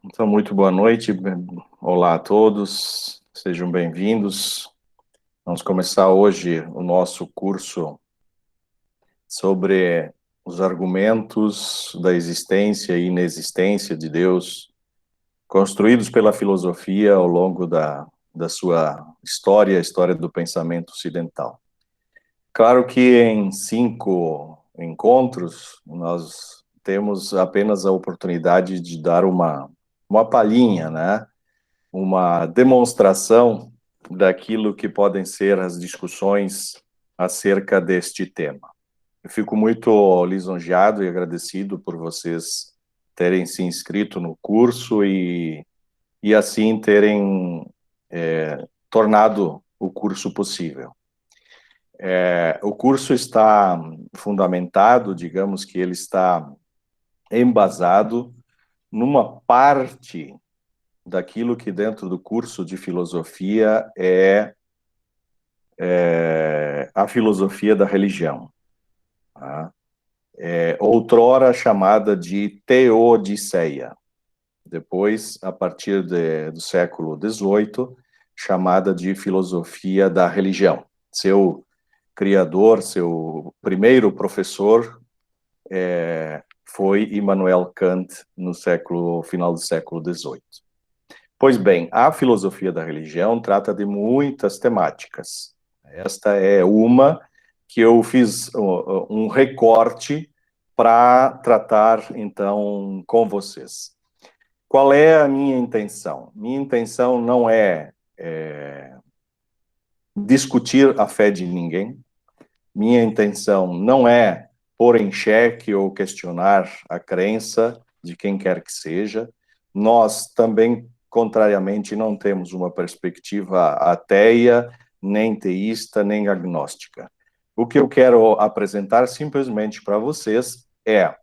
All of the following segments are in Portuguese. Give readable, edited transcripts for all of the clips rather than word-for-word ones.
Então, muito boa noite. Olá a todos, sejam bem-vindos. Vamos começar hoje o nosso curso sobre os argumentos da existência e inexistência de Deus, construídos pela filosofia ao longo da sua história, a história do pensamento ocidental. Claro que em 5 encontros, nós temos apenas a oportunidade de dar uma palhinha, né? Uma demonstração daquilo que podem ser as discussões acerca deste tema. Eu fico muito lisonjeado e agradecido por vocês terem se inscrito no curso e assim terem tornado o curso possível. O curso está fundamentado, digamos que ele está embasado numa parte daquilo que dentro do curso de filosofia é a filosofia da religião, tá? Outrora chamada de teodiceia, depois, a partir do século XVIII, chamada de filosofia da religião. Seu criador, seu primeiro professor foi Immanuel Kant, no final do século XVIII. Pois bem, a filosofia da religião trata de muitas temáticas. Esta é uma que eu fiz um recorte para tratar, então, com vocês. Qual é a minha intenção? Minha intenção não é discutir a fé de ninguém. Minha intenção não é pôr em xeque ou questionar a crença de quem quer que seja. Nós também, contrariamente, não temos uma perspectiva ateia, nem teísta, nem agnóstica. O que eu quero apresentar simplesmente para vocês é,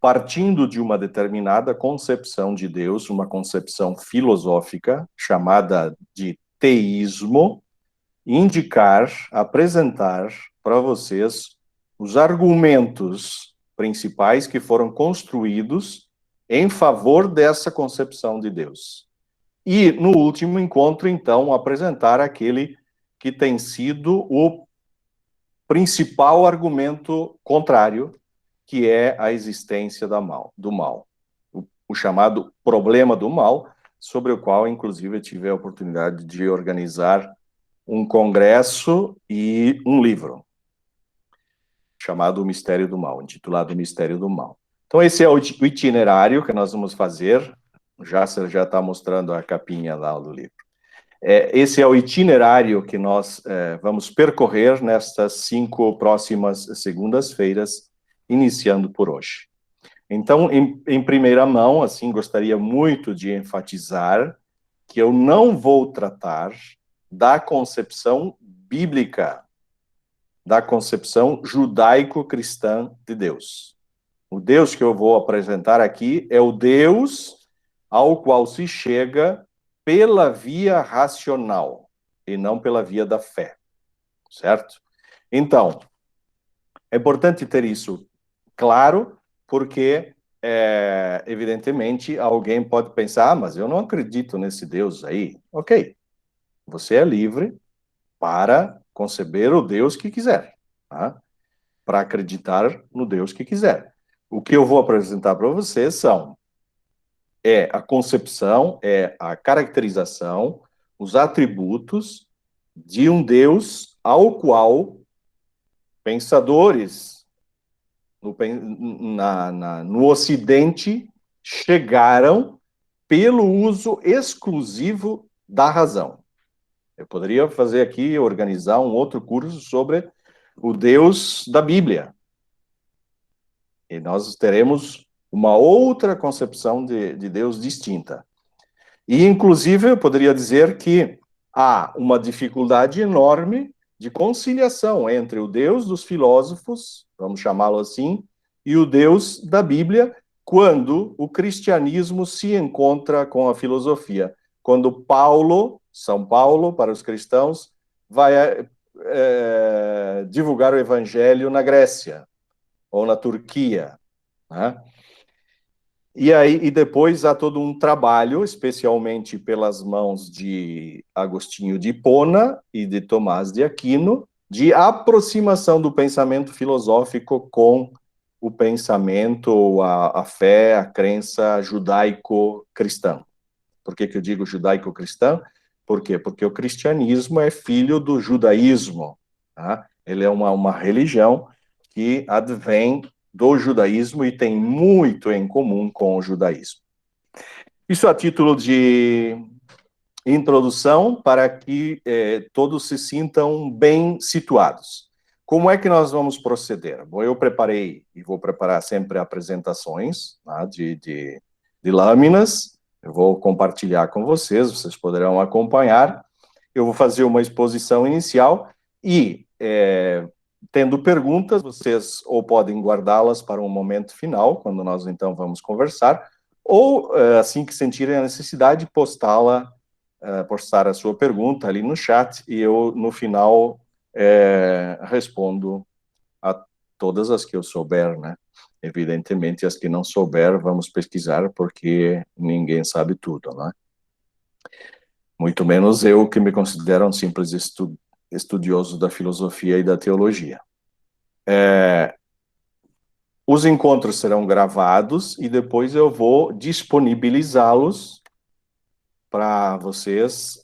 partindo de uma determinada concepção de Deus, uma concepção filosófica chamada de teísmo, indicar, apresentar para vocês os argumentos principais que foram construídos em favor dessa concepção de Deus. E, no último encontro, então, apresentar aquele que tem sido o principal argumento contrário, que é a existência do mal. O chamado problema do mal, sobre o qual, inclusive, eu tive a oportunidade de organizar um congresso e um livro chamado O Mistério do Mal, intitulado O Mistério do Mal. Então, esse é o itinerário que nós vamos fazer. Você já está mostrando a capinha lá do livro. Esse é o itinerário que nós vamos percorrer nestas 5 próximas segundas-feiras, iniciando por hoje. Então, em primeira mão, assim, gostaria muito de enfatizar que eu não vou tratar da concepção bíblica, da concepção judaico-cristã de Deus. O Deus que eu vou apresentar aqui é o Deus ao qual se chega pela via racional e não pela via da fé, certo? Então, é importante ter isso claro, porque, evidentemente, alguém pode pensar, mas eu não acredito nesse Deus aí. Ok, você é livre para conceber o Deus que quiser, tá? Para acreditar no Deus que quiser. O que eu vou apresentar para vocês a concepção, a caracterização, os atributos de um Deus ao qual pensadores no Ocidente chegaram pelo uso exclusivo da razão. Eu poderia fazer aqui, organizar um outro curso sobre o Deus da Bíblia. E nós teremos uma outra concepção de Deus distinta. E, inclusive, eu poderia dizer que há uma dificuldade enorme de conciliação entre o Deus dos filósofos, vamos chamá-lo assim, e o Deus da Bíblia, quando o cristianismo se encontra com a filosofia. Quando São Paulo, para os cristãos, vai divulgar o evangelho na Grécia ou na Turquia, né? E depois há todo um trabalho, especialmente pelas mãos de Agostinho de Hipona e de Tomás de Aquino, de aproximação do pensamento filosófico com o pensamento, a fé, a crença judaico-cristã. Por que eu digo judaico-cristã? Por quê? Porque o cristianismo é filho do judaísmo. Tá? Ele é uma religião que advém do judaísmo e tem muito em comum com o judaísmo. Isso a título de introdução para que todos se sintam bem situados. Como é que nós vamos proceder? Bom, eu preparei e vou preparar sempre apresentações, tá, de lâminas. Eu vou compartilhar com vocês, vocês poderão acompanhar. Eu vou fazer uma exposição inicial e, tendo perguntas, vocês ou podem guardá-las para um momento final, quando nós então vamos conversar, ou, assim que sentirem a necessidade, postar a sua pergunta ali no chat e eu, no final, respondo a todas as que eu souber, né? Evidentemente, as que não souber, vamos pesquisar, porque ninguém sabe tudo, né? Muito menos eu, que me considero um simples estudioso da filosofia e da teologia. Os encontros serão gravados e depois eu vou disponibilizá-los para vocês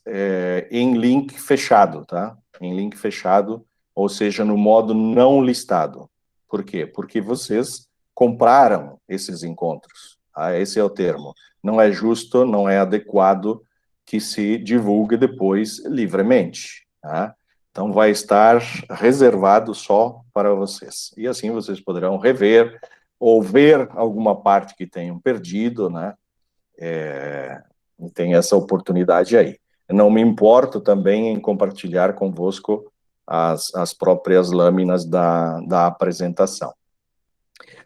em link fechado, tá? Em link fechado, ou seja, no modo não listado. Por quê? Porque vocês compraram esses encontros. Tá? Esse é o termo. Não é justo, não é adequado que se divulgue depois livremente. Tá? Então vai estar reservado só para vocês. E assim vocês poderão rever ou ver alguma parte que tenham perdido, né? Tem essa oportunidade aí. Eu não me importo também em compartilhar convosco as próprias lâminas da apresentação.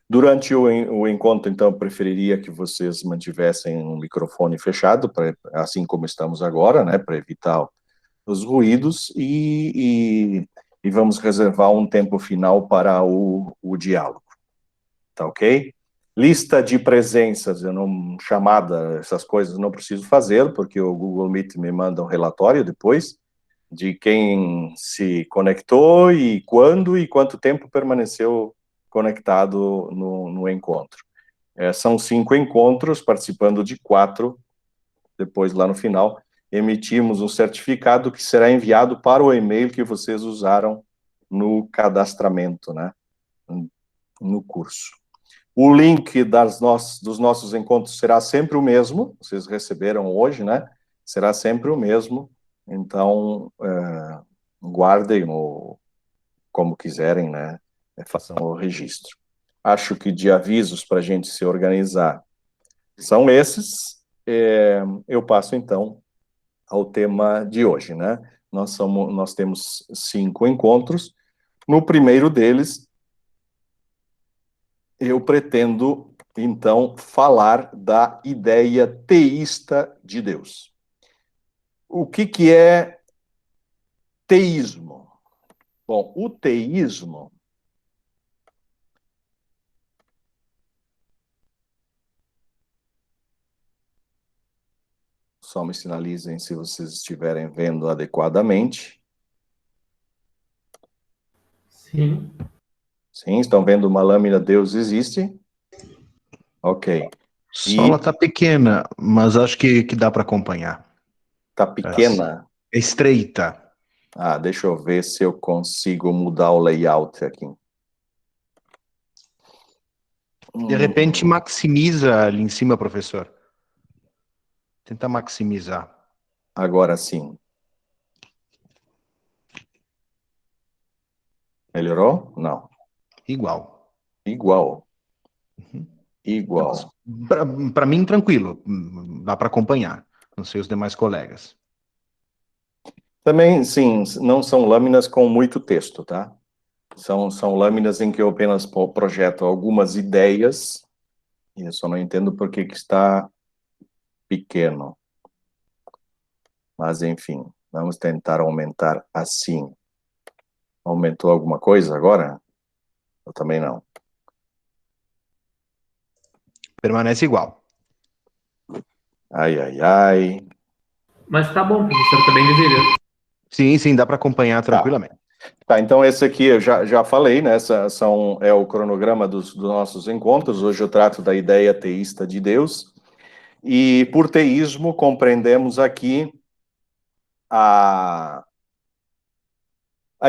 Durante o encontro, então, eu preferiria que vocês mantivessem um microfone fechado, assim como estamos agora, né, para evitar os ruídos, e vamos reservar um tempo final para o diálogo. Tá ok? Lista de presenças, chamada, essas coisas não preciso fazer, porque o Google Meet me manda um relatório depois de quem se conectou e quando e quanto tempo permaneceu conectado no encontro. São 5 encontros, participando de 4. Depois, lá no final, emitimos um certificado que será enviado para o e-mail que vocês usaram no cadastramento, né, no curso. O link dos nossos encontros será sempre o mesmo, vocês receberam hoje, né? Será sempre o mesmo, então guardem como quiserem, né? Façam o registro. Acho que de avisos para a gente se organizar são esses. Eu passo então ao tema de hoje, né? Nós temos 5 encontros. No primeiro deles, eu pretendo, então, falar da ideia teísta de Deus. O que é teísmo? Bom, o teísmo só me sinalizem se vocês estiverem vendo adequadamente. Sim. Sim, estão vendo uma lâmina Deus existe? Ok. Sola tá pequena, mas acho que dá para acompanhar. Tá pequena? É estreita. Deixa eu ver se eu consigo mudar o layout aqui. De repente, maximiza ali em cima, professor. Tenta maximizar. Agora sim. Melhorou? Não. Igual. Igual. Uhum. Igual. Para mim, tranquilo. Dá para acompanhar. Não sei os demais colegas. Também, sim, não são lâminas com muito texto, tá? São lâminas em que eu apenas projeto algumas ideias, e eu só não entendo por que está pequeno. Mas, enfim, vamos tentar aumentar assim. Aumentou alguma coisa agora? Eu também não. Permanece igual. Ai, ai, ai. Mas tá bom, professor, também deveria. Sim, sim, dá para acompanhar Tá. tranquilamente. Tá, então esse aqui eu já falei, né? É o cronograma dos nossos encontros. Hoje eu trato da ideia teísta de Deus. E por teísmo compreendemos aqui a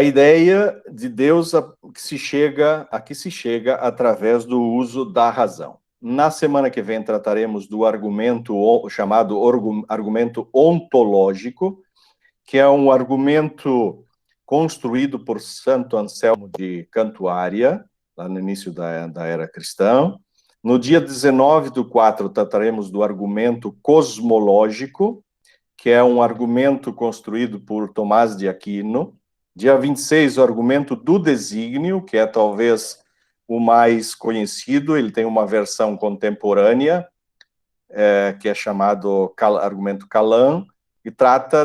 ideia de Deus a que se chega através do uso da razão. Na semana que vem trataremos do chamado argumento ontológico, que é um argumento construído por Santo Anselmo de Cantuária, lá no início da era cristã. No dia 19/4, trataremos do argumento cosmológico, que é um argumento construído por Tomás de Aquino. Dia 26, o argumento do desígnio, que é talvez o mais conhecido. Ele tem uma versão contemporânea, que é chamado argumento Calan, e trata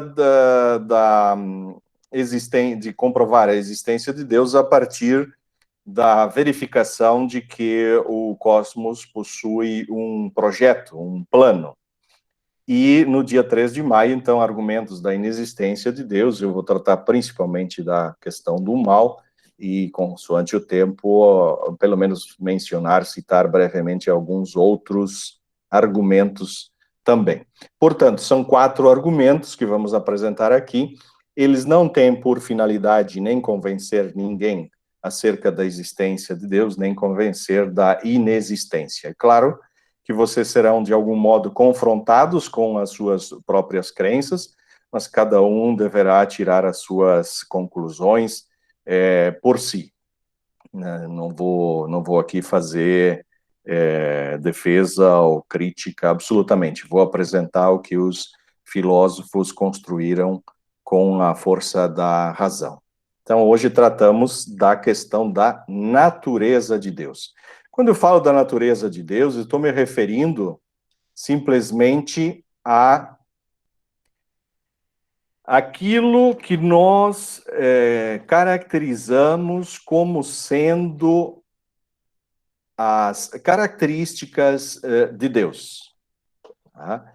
de comprovar a existência de Deus a partir da verificação de que o cosmos possui um projeto, um plano. E no dia 3 de maio, então, argumentos da inexistência de Deus. Eu vou tratar principalmente da questão do mal e, consoante o tempo, pelo menos citar brevemente alguns outros argumentos também. Portanto, são 4 argumentos que vamos apresentar aqui. Eles não têm por finalidade nem convencer ninguém acerca da existência de Deus, nem convencer da inexistência. É claro que vocês serão, de algum modo, confrontados com as suas próprias crenças, mas cada um deverá tirar as suas conclusões por si. Não vou aqui fazer defesa ou crítica absolutamente. Vou apresentar o que os filósofos construíram com a força da razão. Então, hoje tratamos da questão da natureza de Deus. Quando eu falo da natureza de Deus, eu estou me referindo simplesmente a aquilo que nós caracterizamos como sendo as características de Deus, tá?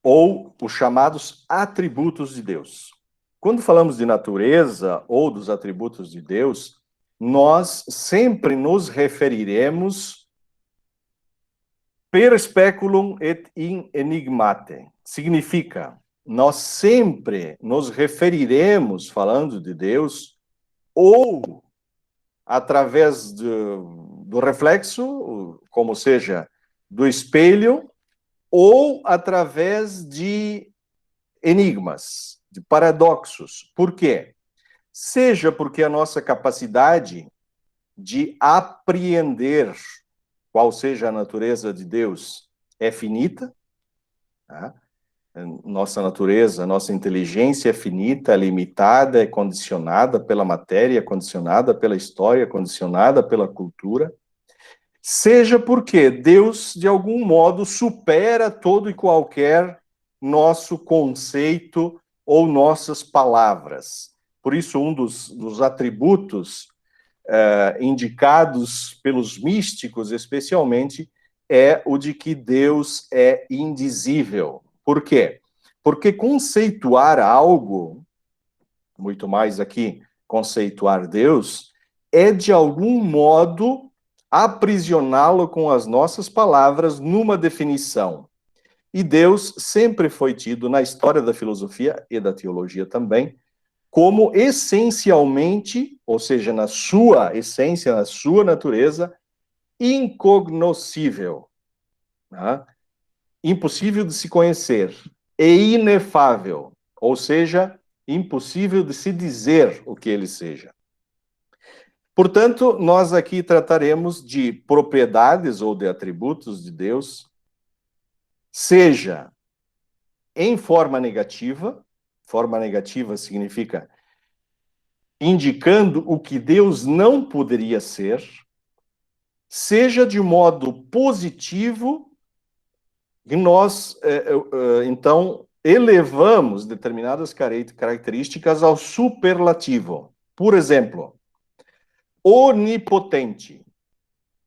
Ou os chamados atributos de Deus. Quando falamos de natureza ou dos atributos de Deus, nós sempre nos referiremos per speculum et in enigmate. Significa, nós sempre nos referiremos, falando de Deus, ou através do reflexo, como seja, do espelho, ou através de enigmas, de paradoxos. Por quê? Seja porque a nossa capacidade de apreender qual seja a natureza de Deus é finita, tá? Nossa natureza, nossa inteligência é finita, é limitada, é condicionada pela matéria, é condicionada pela história, é condicionada pela cultura. Seja porque Deus, de algum modo, supera todo e qualquer nosso conceito ou nossas palavras. Por isso, um dos atributos indicados pelos místicos, especialmente, é o de que Deus é indizível. Por quê? Porque conceituar algo, muito mais aqui, conceituar Deus, é de algum modo aprisioná-lo com as nossas palavras numa definição. E Deus sempre foi tido, na história da filosofia e da teologia também, como essencialmente, ou seja, na sua essência, na sua natureza, incognoscível, né? Impossível de se conhecer, e inefável, ou seja, impossível de se dizer o que ele seja. Portanto, nós aqui trataremos de propriedades ou de atributos de Deus, seja em forma negativa significa indicando o que Deus não poderia ser, seja de modo positivo, e nós, então, elevamos determinadas características ao superlativo. Por exemplo, onipotente,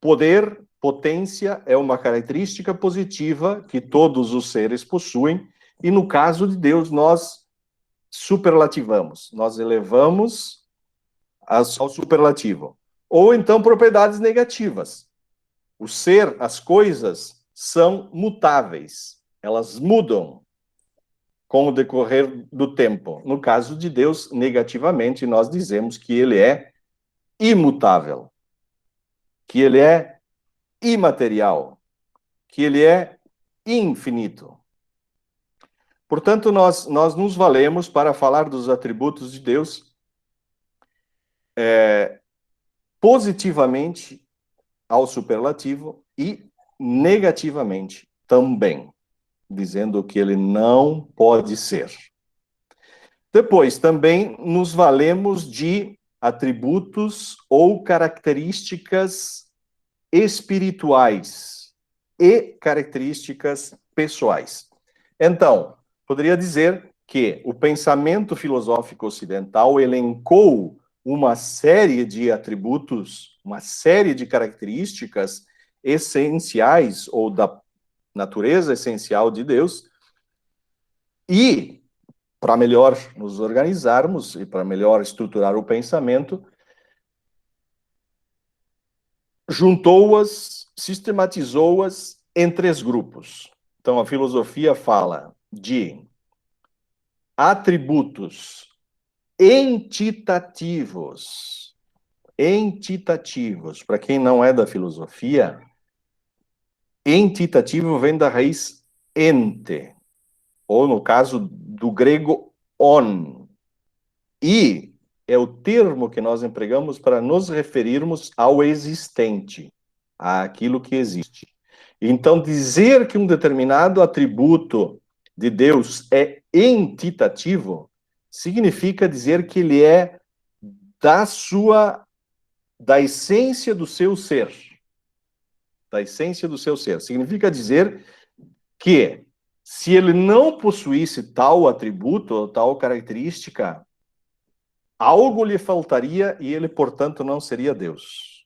poder potência é uma característica positiva que todos os seres possuem, e no caso de Deus nós superlativamos, nós elevamos ao superlativo. Ou então propriedades negativas. O ser, as coisas, são mutáveis, elas mudam com o decorrer do tempo. No caso de Deus, negativamente, nós dizemos que ele é imutável, que ele é imaterial, que ele é infinito. Portanto, nós nos valemos para falar dos atributos de Deus positivamente ao superlativo e negativamente também, dizendo que ele não pode ser. Depois, também nos valemos de atributos ou características espirituais e características pessoais. Então, poderia dizer que o pensamento filosófico ocidental elencou uma série de atributos, uma série de características essenciais ou da natureza essencial de Deus, e para melhor nos organizarmos e para melhor estruturar o pensamento, juntou-as, sistematizou-as em 3 grupos. Então, a filosofia fala de atributos entitativos. Entitativos. Para quem não é da filosofia, entitativo vem da raiz ente, ou no caso do grego on. E é o termo que nós empregamos para nos referirmos ao existente, àquilo que existe. Então, dizer que um determinado atributo de Deus é entitativo significa dizer que ele é da essência do seu ser. Da essência do seu ser. Significa dizer que se ele não possuísse tal atributo ou tal característica, algo lhe faltaria e ele, portanto, não seria Deus.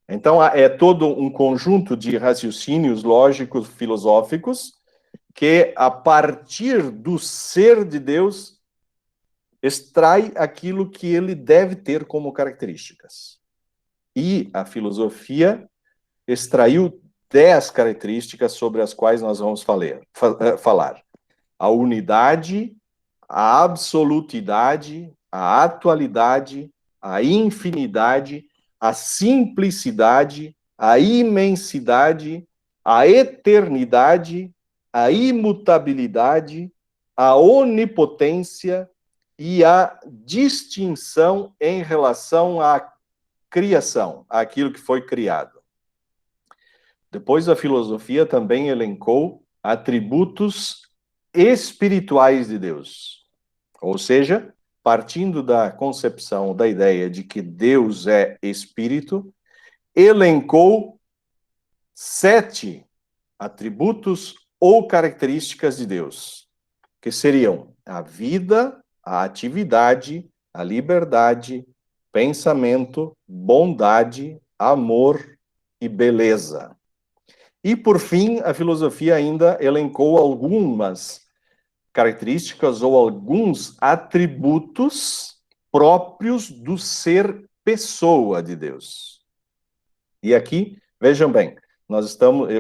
Então, é todo um conjunto de raciocínios lógicos, filosóficos, que, a partir do ser de Deus, extrai aquilo que ele deve ter como características. E a filosofia extraiu 10 características sobre as quais nós vamos falar. A unidade, a absolutidade, a atualidade, a infinidade, a simplicidade, a imensidade, a eternidade, a imutabilidade, a onipotência e a distinção em relação à criação, àquilo que foi criado. Depois, a filosofia também elencou atributos espirituais de Deus. Ou seja, partindo da concepção, da ideia de que Deus é espírito, elencou 7 atributos ou características de Deus, que seriam a vida, a atividade, a liberdade, pensamento, bondade, amor e beleza. E, por fim, a filosofia ainda elencou algumas características ou alguns atributos próprios do ser pessoa de Deus. E aqui, vejam bem,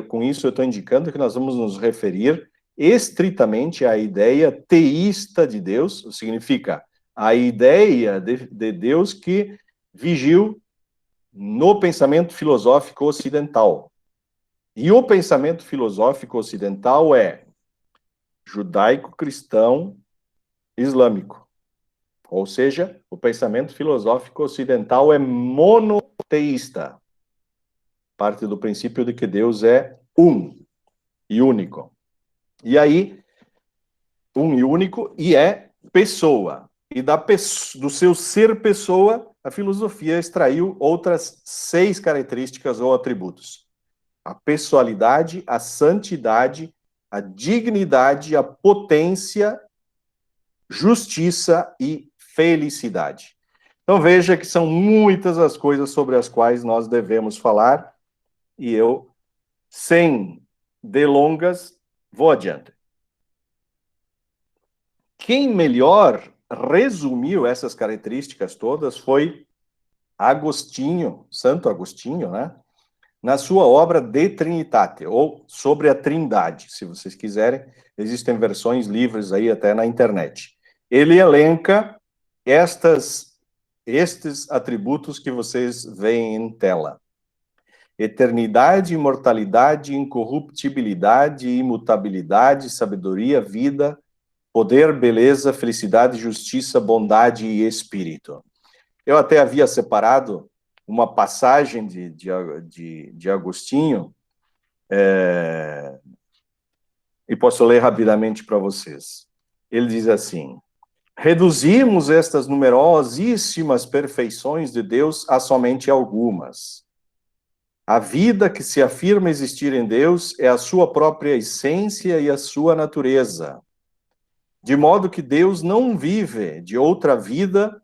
com isso eu estou indicando que nós vamos nos referir estritamente à ideia teísta de Deus, significa a ideia de Deus que vigiu no pensamento filosófico ocidental. E o pensamento filosófico ocidental é judaico-cristão islâmico. Ou seja, o pensamento filosófico ocidental é monoteísta. Parte do princípio de que Deus é um e único. E aí, um e único, e é pessoa. E do seu ser pessoa, a filosofia extraiu outras 6 características ou atributos. A pessoalidade, a santidade, a dignidade, a potência, justiça e felicidade. Então veja que são muitas as coisas sobre as quais nós devemos falar, e eu, sem delongas, vou adiante. Quem melhor resumiu essas características todas foi Agostinho, Santo Agostinho, né? Na sua obra De Trinitate, ou Sobre a Trindade, se vocês quiserem, existem versões livres aí até na internet. Ele elenca estes atributos que vocês veem em tela. Eternidade, imortalidade, incorruptibilidade, imutabilidade, sabedoria, vida, poder, beleza, felicidade, justiça, bondade e espírito. Eu até havia separado uma passagem de Agostinho, e posso ler rapidamente para vocês. Ele diz assim: reduzimos estas numerosíssimas perfeições de Deus a somente algumas. A vida que se afirma existir em Deus é a sua própria essência e a sua natureza. De modo que Deus não vive de outra vida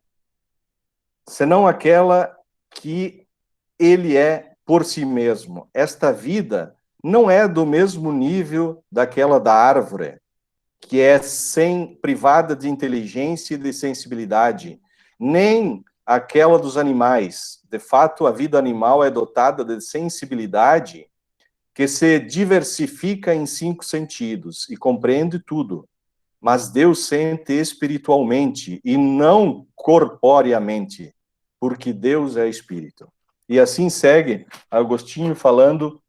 senão aquela que ele é por si mesmo. Esta vida não é do mesmo nível daquela da árvore, que é privada de inteligência e de sensibilidade, nem aquela dos animais. De fato, a vida animal é dotada de sensibilidade que se diversifica em 5 sentidos e compreende tudo. Mas Deus sente espiritualmente e não corporeamente, porque Deus é espírito. E assim segue Agostinho falando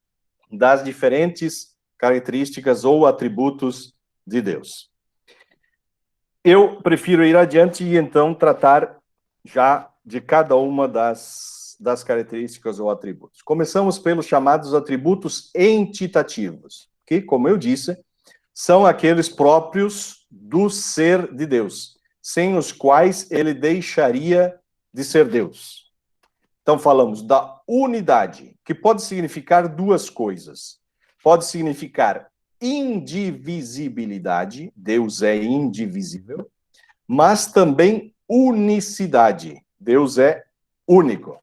das diferentes características ou atributos de Deus. Eu prefiro ir adiante e então tratar já de cada uma das características ou atributos. Começamos pelos chamados atributos entitativos, que, como eu disse, são aqueles próprios do ser de Deus, sem os quais ele deixaria de ser Deus. Então, falamos da unidade, que pode significar duas coisas. Pode significar indivisibilidade, Deus é indivisível, mas também unicidade, Deus é único.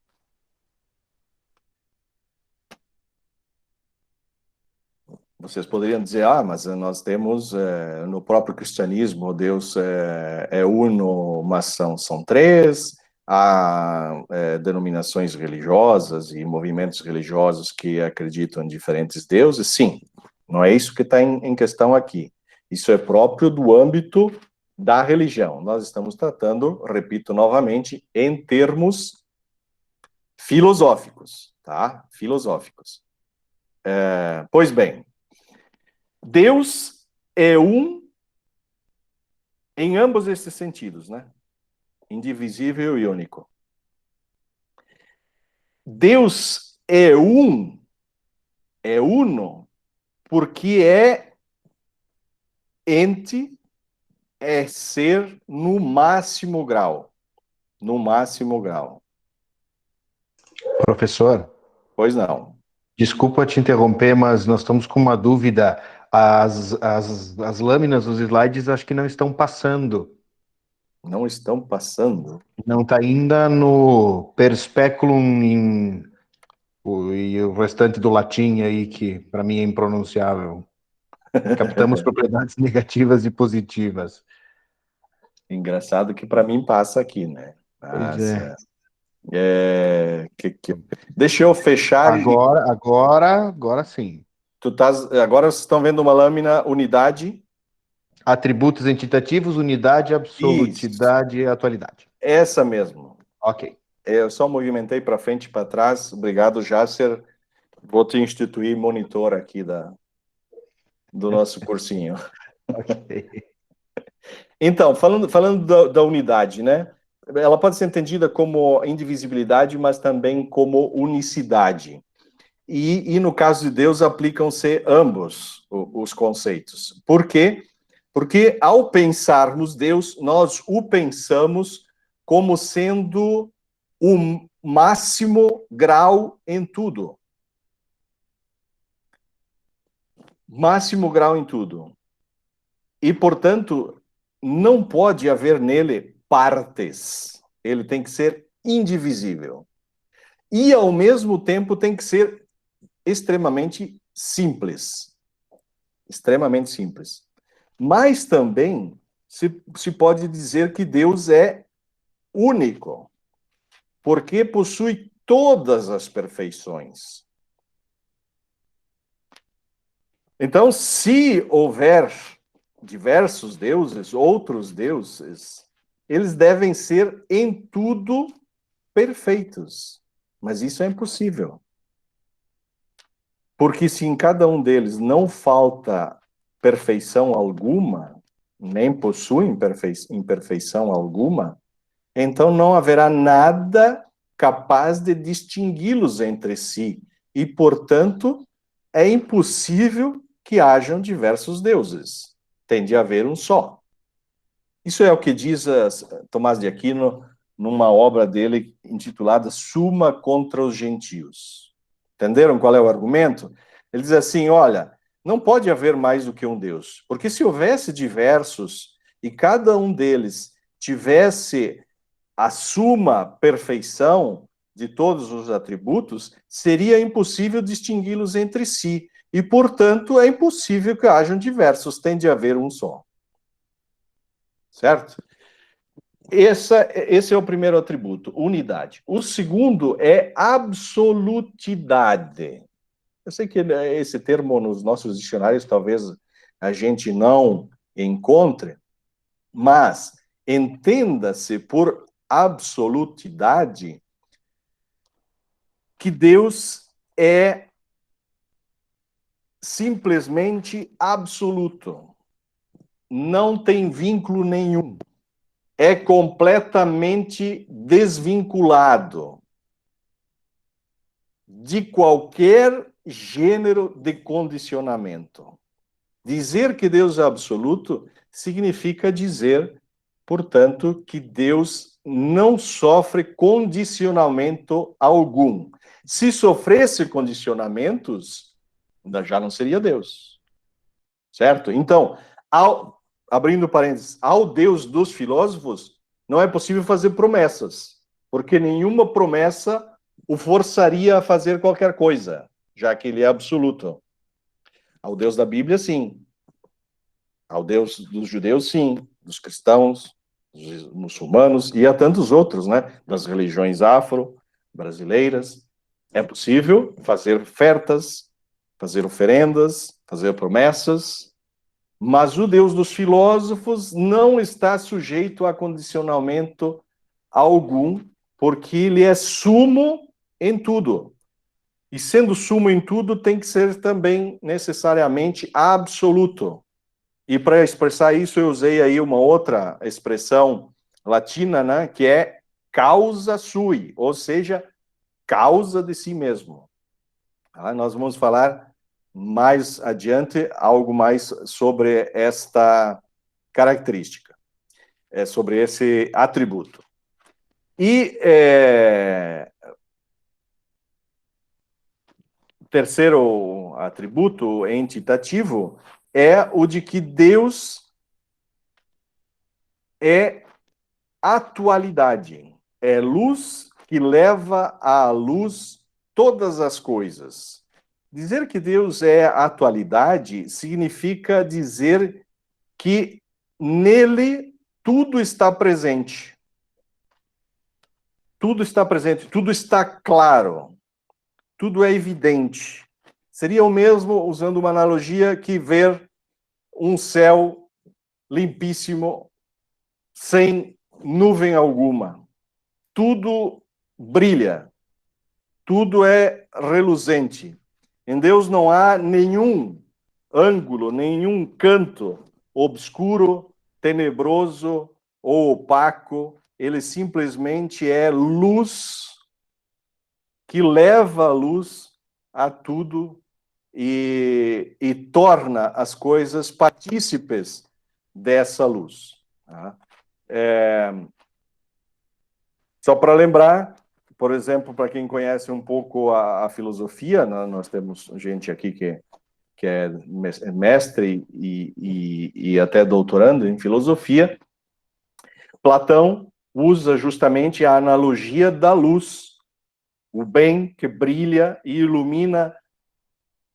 Vocês poderiam dizer, mas nós temos no próprio cristianismo, Deus é uno, mas são três. Há denominações religiosas e movimentos religiosos que acreditam em diferentes deuses. Sim, não é isso que está em questão aqui. Isso é próprio do âmbito da religião. Nós estamos tratando, repito novamente, em termos filosóficos, tá? Filosóficos. Pois bem, Deus é um em ambos esses sentidos, né? Indivisível e único. Deus é uno, porque é ente, é ser no máximo grau. No máximo grau. Professor, Pois não. desculpa te interromper, mas nós estamos com uma dúvida. As lâminas, os slides, acho que não estão passando. Não estão passando. Não está ainda no perspeculum e o restante do latim aí, que para mim é impronunciável. Captamos propriedades negativas e positivas. Engraçado que para mim passa aqui, né? Pois é. Deixa eu fechar. Agora sim. Agora vocês estão vendo uma lâmina unidade. Atributos entitativos, unidade, absolutidade e atualidade. Essa mesmo. Ok. Eu só movimentei para frente e para trás. Obrigado, Jácer. Vou te instituir monitor aqui do nosso cursinho. Ok. Então, falando da unidade, né? Ela pode ser entendida como indivisibilidade, mas também como unicidade. E no caso de Deus, aplicam-se ambos os conceitos. Por quê? Porque ao pensarmos Deus, nós o pensamos como sendo o máximo grau em tudo. Máximo grau em tudo. E, portanto, não pode haver nele partes. Ele tem que ser indivisível. E, ao mesmo tempo, tem que ser extremamente simples. Extremamente simples. Mas também se pode dizer que Deus é único, porque possui todas as perfeições. Então, se houver diversos deuses, outros deuses, eles devem ser em tudo perfeitos. Mas isso é impossível. Porque se em cada um deles não falta perfeição alguma, nem possuem imperfeição alguma, então não haverá nada capaz de distingui-los entre si. E, portanto, é impossível que hajam diversos deuses. Tem de haver um só. Isso é o que diz Tomás de Aquino numa obra dele intitulada Suma contra os Gentios. Entenderam qual é o argumento? Ele diz assim, olha, não pode haver mais do que um Deus, porque se houvesse diversos e cada um deles tivesse a suma perfeição de todos os atributos, seria impossível distingui-los entre si. E, portanto, é impossível que hajam diversos, tem de haver um só. Certo? Esse é o primeiro atributo, unidade. O segundo é absolutidade. Eu sei que esse termo nos nossos dicionários talvez a gente não encontre, mas entenda-se por absolutidade que Deus é simplesmente absoluto. Não tem vínculo nenhum. É completamente desvinculado de qualquer gênero de condicionamento. Dizer que Deus é absoluto significa dizer, portanto, que Deus não sofre condicionamento algum. Se sofresse condicionamentos, já não seria Deus. Certo? Então, abrindo parênteses, ao Deus dos filósofos, não é possível fazer promessas, porque nenhuma promessa o forçaria a fazer qualquer coisa, já que ele é absoluto. Ao Deus da Bíblia, sim. Ao Deus dos judeus, sim. Dos cristãos, dos muçulmanos e a tantos outros, né? Das religiões afro-brasileiras. É possível fazer ofertas, fazer oferendas, fazer promessas, mas o Deus dos filósofos não está sujeito a condicionamento algum, porque ele é sumo em tudo. E sendo sumo em tudo, tem que ser também necessariamente absoluto. E para expressar isso, eu usei aí uma outra expressão latina, né, que é causa sui, ou seja, causa de si mesmo. Nós vamos falar mais adiante algo mais sobre esta característica, sobre esse atributo. E o terceiro atributo entitativo é o de que Deus é atualidade, é luz que leva à luz todas as coisas. Dizer que Deus é atualidade significa dizer que nele tudo está presente. Tudo está presente, tudo está claro, tudo é evidente. Seria o mesmo, usando uma analogia, que ver um céu limpíssimo, sem nuvem alguma. Tudo brilha, tudo é reluzente. Em Deus não há nenhum ângulo, nenhum canto obscuro, tenebroso ou opaco. Ele simplesmente é luz que leva a luz a tudo e torna as coisas partícipes dessa luz. Tá? Só para lembrar, por exemplo, para quem conhece um pouco a filosofia, né, nós temos gente aqui que é mestre e até doutorando em filosofia. Platão usa justamente a analogia da luz, o bem que brilha e ilumina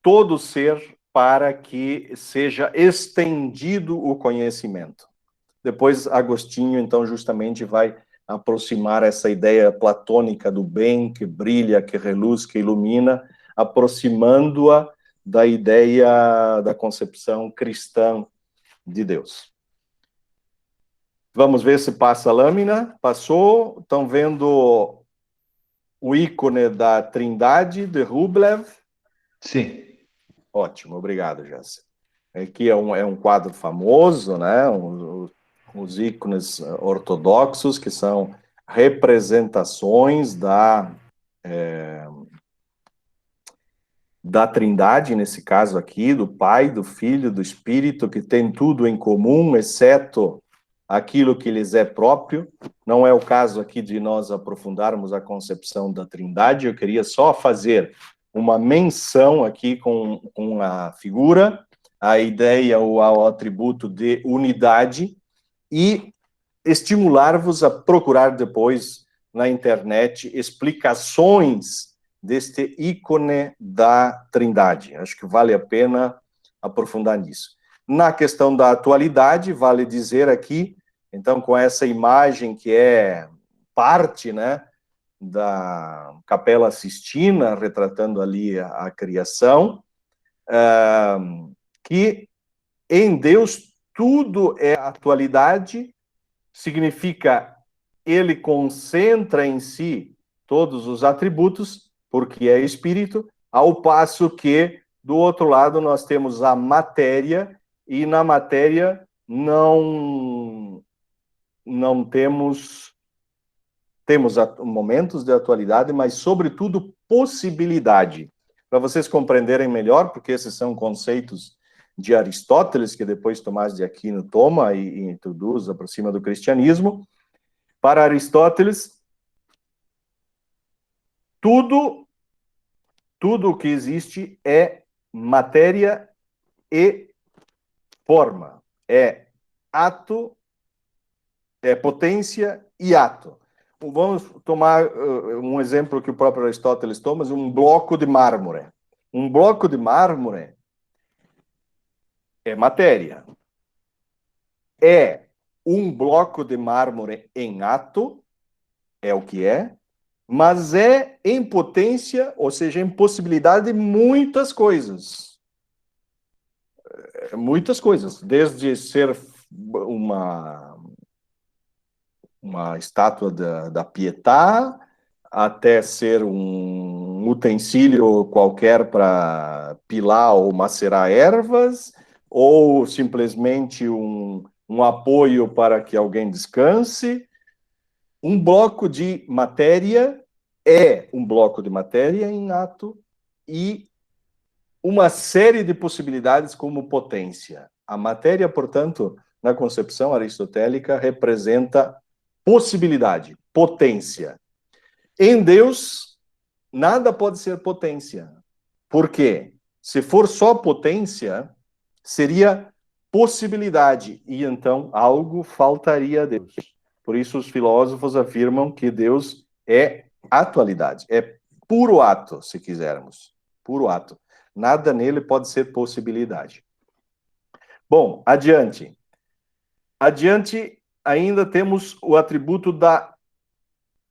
todo ser para que seja estendido o conhecimento. Depois, Agostinho, então, justamente vai aproximar essa ideia platônica do bem que brilha, que reluz, que ilumina, aproximando-a da ideia da concepção cristã de Deus. Vamos ver se passa a lâmina. Passou. Estão vendo o ícone da Trindade, de Rublev? Sim. Ótimo, obrigado, Jéssica. Aqui é um quadro famoso, né? Os ícones ortodoxos, que são representações da Trindade, nesse caso aqui, do Pai, do Filho, do Espírito, que tem tudo em comum, exceto aquilo que lhes é próprio. Não é o caso aqui de nós aprofundarmos a concepção da Trindade, eu queria só fazer uma menção aqui com a figura, a ideia ou ao atributo de unidade, e estimular-vos a procurar depois na internet explicações deste ícone da Trindade. Acho que vale a pena aprofundar nisso. Na questão da atualidade, vale dizer aqui, então, com essa imagem que é parte, né, da Capela Sistina, retratando ali a criação, que em Deus tudo é atualidade, significa ele concentra em si todos os atributos, porque é espírito, ao passo que, do outro lado, nós temos a matéria, e na matéria não temos momentos de atualidade, mas, sobretudo, possibilidade. Para vocês compreenderem melhor, porque esses são conceitos de Aristóteles, que depois Tomás de Aquino toma e introduz, aproxima do cristianismo. Para Aristóteles, tudo o que existe é matéria e forma, é ato, é potência e ato. Vamos tomar um exemplo que o próprio Aristóteles toma, um bloco de mármore. Um bloco de mármore é matéria. É um bloco de mármore em ato, é o que é, mas é em potência, ou seja, em possibilidade, muitas coisas. Muitas coisas, desde ser uma estátua da Pietà, até ser um utensílio qualquer para pilar ou macerar ervas, ou simplesmente um apoio para que alguém descanse. Um bloco de matéria é um bloco de matéria em ato e uma série de possibilidades como potência. A matéria, portanto, na concepção aristotélica, representa possibilidade, potência. Em Deus, nada pode ser potência. Por quê? Se for só potência, seria possibilidade, e então algo faltaria a Deus. Por isso os filósofos afirmam que Deus é atualidade, é puro ato, se quisermos. Puro ato. Nada nele pode ser possibilidade. Bom, adiante. Adiante, ainda temos o atributo da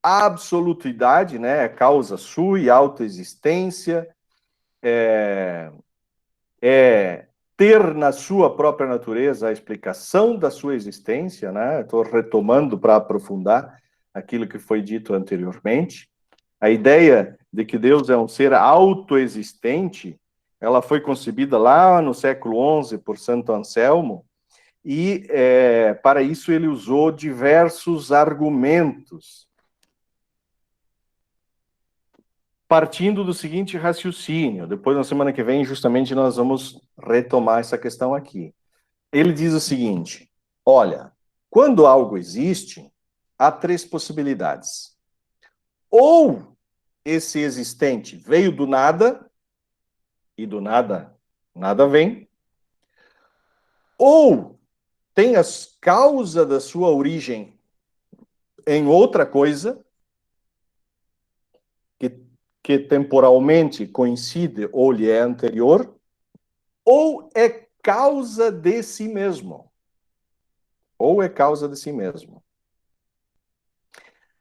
absolutidade, né? Causa sui, autoexistência, ter na sua própria natureza a explicação da sua existência, né? Estou retomando para aprofundar aquilo que foi dito anteriormente. A ideia de que Deus é um ser autoexistente, ela foi concebida lá no século XI por Santo Anselmo, e para isso ele usou diversos argumentos, partindo do seguinte raciocínio. Depois, na semana que vem, justamente nós vamos retomar essa questão aqui. Ele diz o seguinte: olha, quando algo existe, há três possibilidades. Ou esse existente veio do nada, e do nada, nada vem. Ou tem a causa da sua origem em outra coisa, que temporalmente coincide ou lhe é anterior, ou é causa de si mesmo. Ou é causa de si mesmo.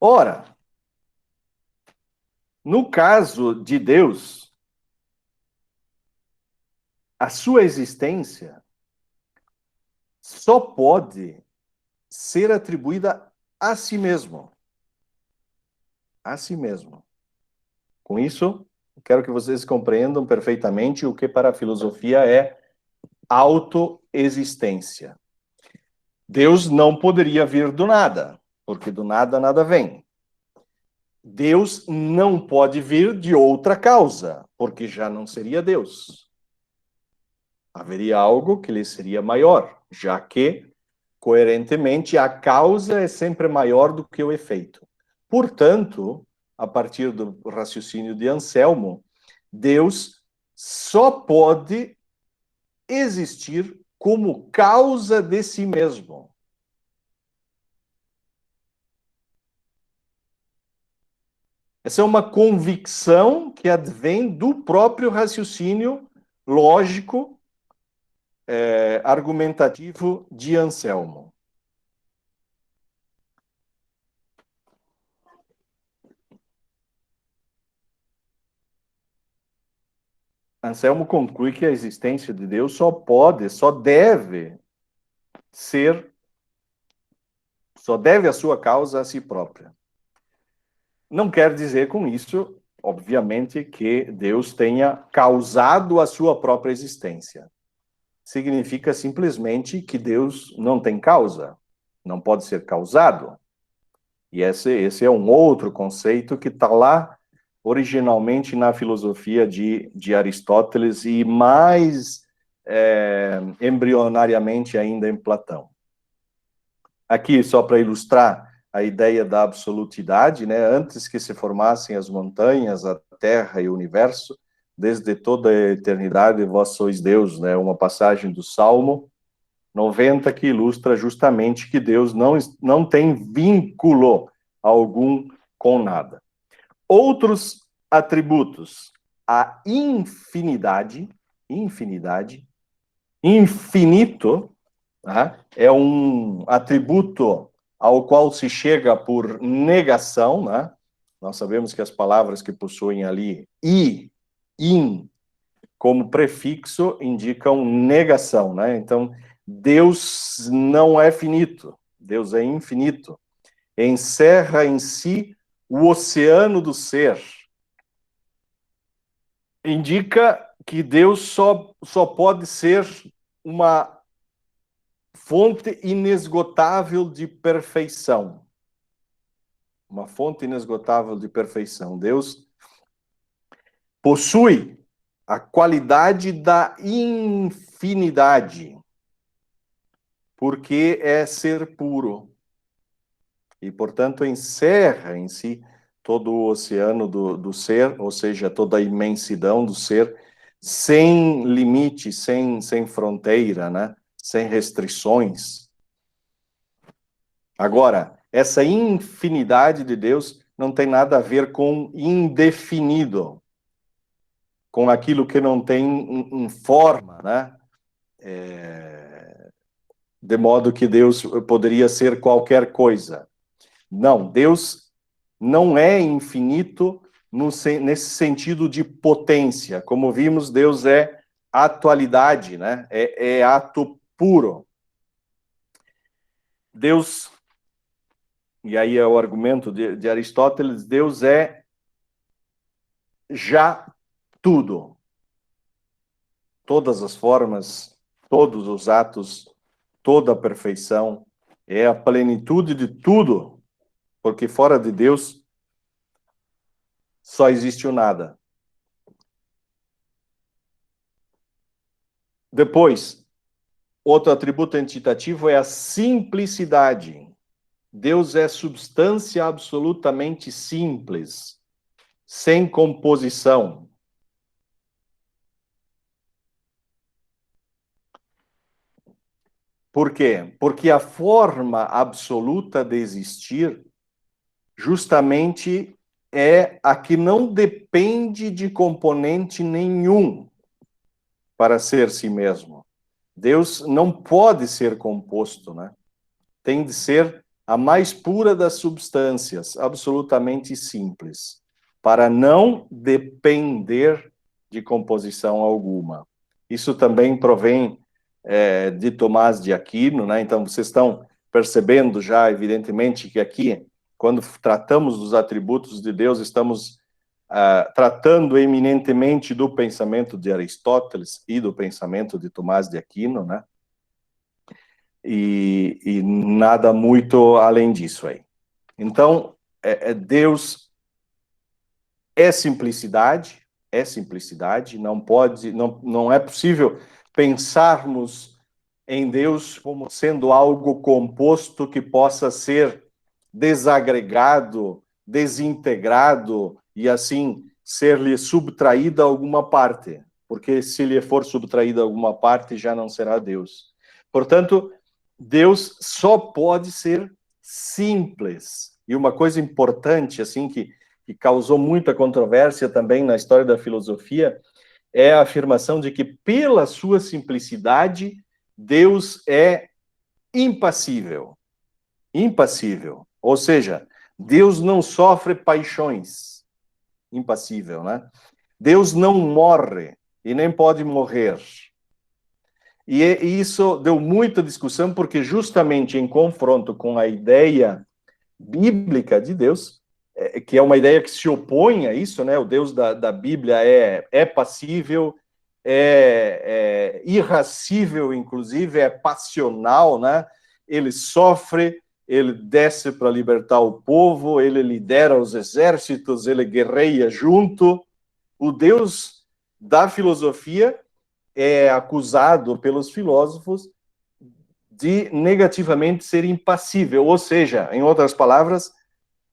Ora, no caso de Deus, a sua existência só pode ser atribuída a si mesmo. A si mesmo. Com isso, quero que vocês compreendam perfeitamente o que para a filosofia é autoexistência. Deus não poderia vir do nada, porque do nada nada vem. Deus não pode vir de outra causa, porque já não seria Deus. Haveria algo que lhe seria maior, já que, coerentemente, a causa é sempre maior do que o efeito. Portanto, a partir do raciocínio de Anselmo, Deus só pode existir como causa de si mesmo. Essa é uma convicção que advém do próprio raciocínio lógico, argumentativo de Anselmo. Anselmo conclui que a existência de Deus só deve a sua causa a si própria. Não quer dizer com isso, obviamente, que Deus tenha causado a sua própria existência. Significa simplesmente que Deus não tem causa, não pode ser causado. E esse é um outro conceito que está lá originalmente na filosofia de Aristóteles e mais embrionariamente ainda em Platão. Aqui, só para ilustrar a ideia da absolutidade, né? Antes que se formassem as montanhas, a terra e o universo, desde toda a eternidade vós sois Deus, né? Uma passagem do Salmo 90 que ilustra justamente que Deus não tem vínculo algum com nada. Outros atributos, a infinidade, infinito, tá? É um atributo ao qual se chega por negação, né? Nós sabemos que as palavras que possuem ali i, in, como prefixo, indicam negação, né? Então, Deus não é finito, Deus é infinito. Encerra em si o oceano do ser. Indica que Deus só pode ser uma fonte inesgotável de perfeição. Uma fonte inesgotável de perfeição. Deus possui a qualidade da infinidade, porque é ser puro. E, portanto, encerra em si todo o oceano do ser, ou seja, toda a imensidão do ser, sem limite, sem fronteira, né? Sem restrições. Agora, essa infinidade de Deus não tem nada a ver com indefinido, com aquilo que não tem forma, né? De modo que Deus poderia ser qualquer coisa. Não, Deus não é infinito nesse sentido de potência. Como vimos, Deus é atualidade, né? É ato puro. Deus, e aí é o argumento de Aristóteles, Deus é já tudo. Todas as formas, todos os atos, toda a perfeição, é a plenitude de tudo, porque fora de Deus só existe o nada. Depois, outro atributo entitativo é a simplicidade. Deus é substância absolutamente simples, sem composição. Por quê? Porque a forma absoluta de existir justamente é a que não depende de componente nenhum para ser si mesmo. Deus não pode ser composto, né? Tem de ser a mais pura das substâncias, absolutamente simples, para não depender de composição alguma. Isso também provém de Tomás de Aquino, né? Então, vocês estão percebendo já, evidentemente, que aqui, quando tratamos dos atributos de Deus, estamos tratando eminentemente do pensamento de Aristóteles e do pensamento de Tomás de Aquino, né? E nada muito além disso aí. Então, Deus é simplicidade, não é possível pensarmos em Deus como sendo algo composto que possa ser desagregado, desintegrado e assim ser-lhe subtraída alguma parte, porque se lhe for subtraída alguma parte já não será Deus. Portanto, Deus só pode ser simples. E uma coisa importante, assim, que causou muita controvérsia também na história da filosofia, é a afirmação de que, pela sua simplicidade, Deus é impassível. Impassível. Ou seja, Deus não sofre paixões. Impassível, né? Deus não morre e nem pode morrer. E isso deu muita discussão, porque justamente em confronto com a ideia bíblica de Deus, que é uma ideia que se opõe a isso, né? O Deus da Bíblia é passível, é irracível, inclusive, é passional, né? Ele sofre, ele desce para libertar o povo, ele lidera os exércitos, ele guerreia junto. O Deus da filosofia é acusado pelos filósofos de negativamente ser impassível, ou seja, em outras palavras,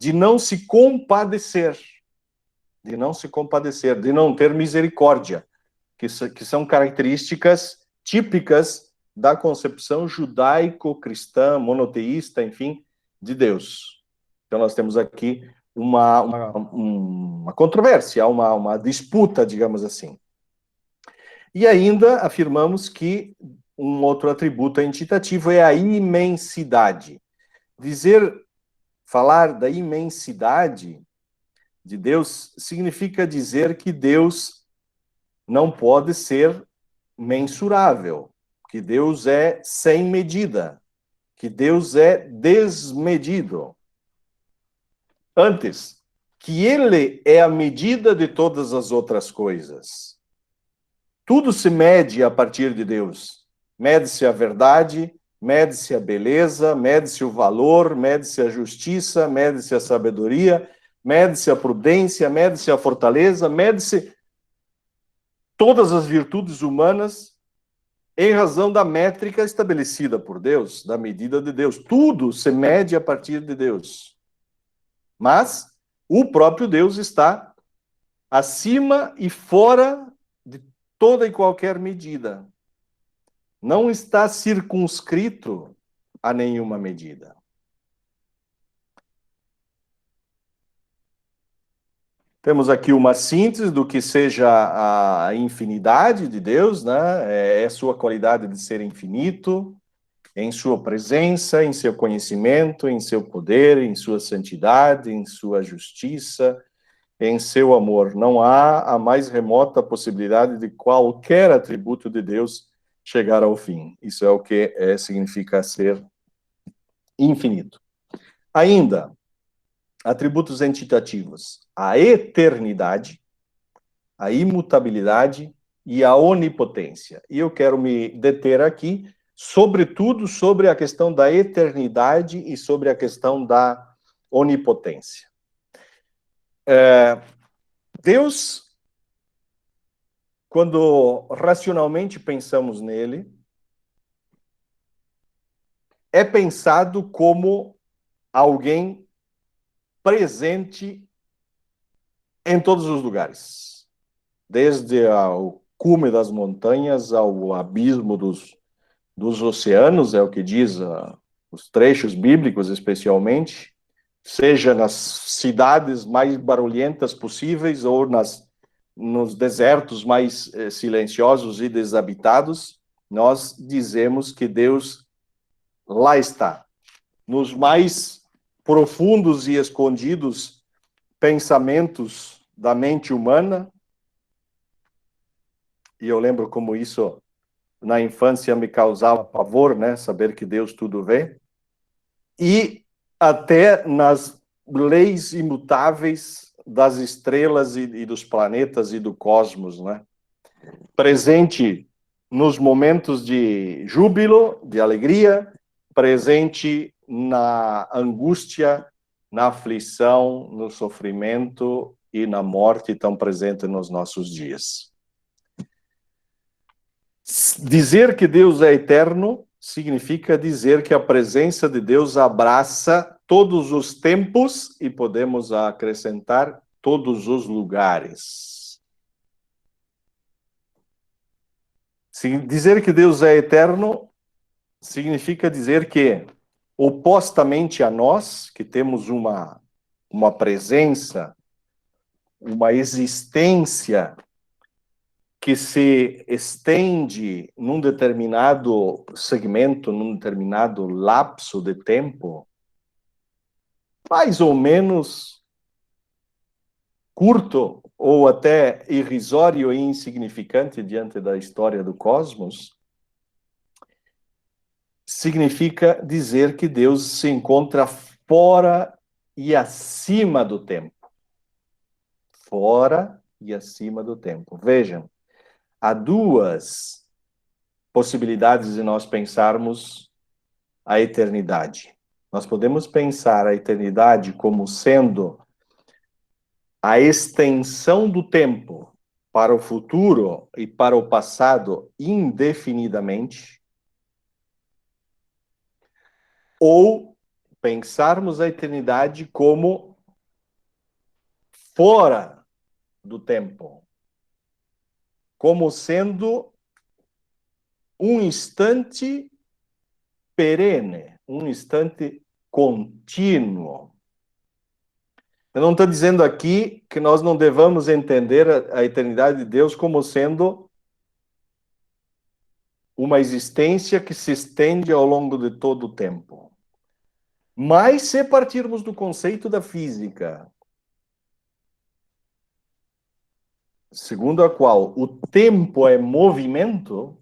de não se compadecer, de não ter misericórdia, que são características típicas da concepção judaico-cristã, monoteísta, enfim, de Deus. Então nós temos aqui uma controvérsia, uma disputa, digamos assim. E ainda afirmamos que um outro atributo entitativo é a imensidade. Falar da imensidade de Deus significa dizer que Deus não pode ser mensurável, que Deus é sem medida, que Deus é desmedido. Antes, que Ele é a medida de todas as outras coisas. Tudo se mede a partir de Deus. Mede-se a verdade, mede-se a beleza, mede-se o valor, mede-se a justiça, mede-se a sabedoria, mede-se a prudência, mede-se a fortaleza, mede-se todas as virtudes humanas em razão da métrica estabelecida por Deus, da medida de Deus. Tudo se mede a partir de Deus. Mas o próprio Deus está acima e fora de toda e qualquer medida. Não está circunscrito a nenhuma medida. Temos aqui uma síntese do que seja a infinidade de Deus, né? É sua qualidade de ser infinito, em sua presença, em seu conhecimento, em seu poder, em sua santidade, em sua justiça, em seu amor. Não há a mais remota possibilidade de qualquer atributo de Deus chegar ao fim. Isso é o que significa ser infinito. Ainda, atributos entitativos: a eternidade, a imutabilidade e a onipotência. E eu quero me deter aqui, sobretudo, sobre a questão da eternidade e sobre a questão da onipotência. Deus, quando racionalmente pensamos nele, é pensado como alguém presente em todos os lugares, desde o cume das montanhas ao abismo dos oceanos, é o que diz os trechos bíblicos, especialmente, seja nas cidades mais barulhentas possíveis ou nos desertos mais silenciosos e desabitados, nós dizemos que Deus lá está. Nos mais profundos e escondidos pensamentos da mente humana, e eu lembro como isso na infância me causava pavor, né? Saber que Deus tudo vê. E até nas leis imutáveis das estrelas e dos planetas e do cosmos, né? Presente nos momentos de júbilo, de alegria, presente na angústia, na aflição, no sofrimento e na morte tão presente nos nossos dias. Dizer que Deus é eterno significa dizer que a presença de Deus abraça todos os tempos e podemos acrescentar todos os lugares. Dizer que Deus é eterno significa dizer que, opostamente a nós, que temos uma presença, uma existência que se estende num determinado segmento, num determinado lapso de tempo, mais ou menos curto ou até irrisório e insignificante diante da história do cosmos, significa dizer que Deus se encontra fora e acima do tempo. Fora e acima do tempo. Vejam, há duas possibilidades de nós pensarmos a eternidade. Nós podemos pensar a eternidade como sendo a extensão do tempo para o futuro e para o passado indefinidamente, ou pensarmos a eternidade como fora do tempo, como sendo um instante perene, um instante contínuo. Eu não estou dizendo aqui que nós não devamos entender a eternidade de Deus como sendo uma existência que se estende ao longo de todo o tempo. Mas se partirmos do conceito da física, segundo a qual o tempo é movimento,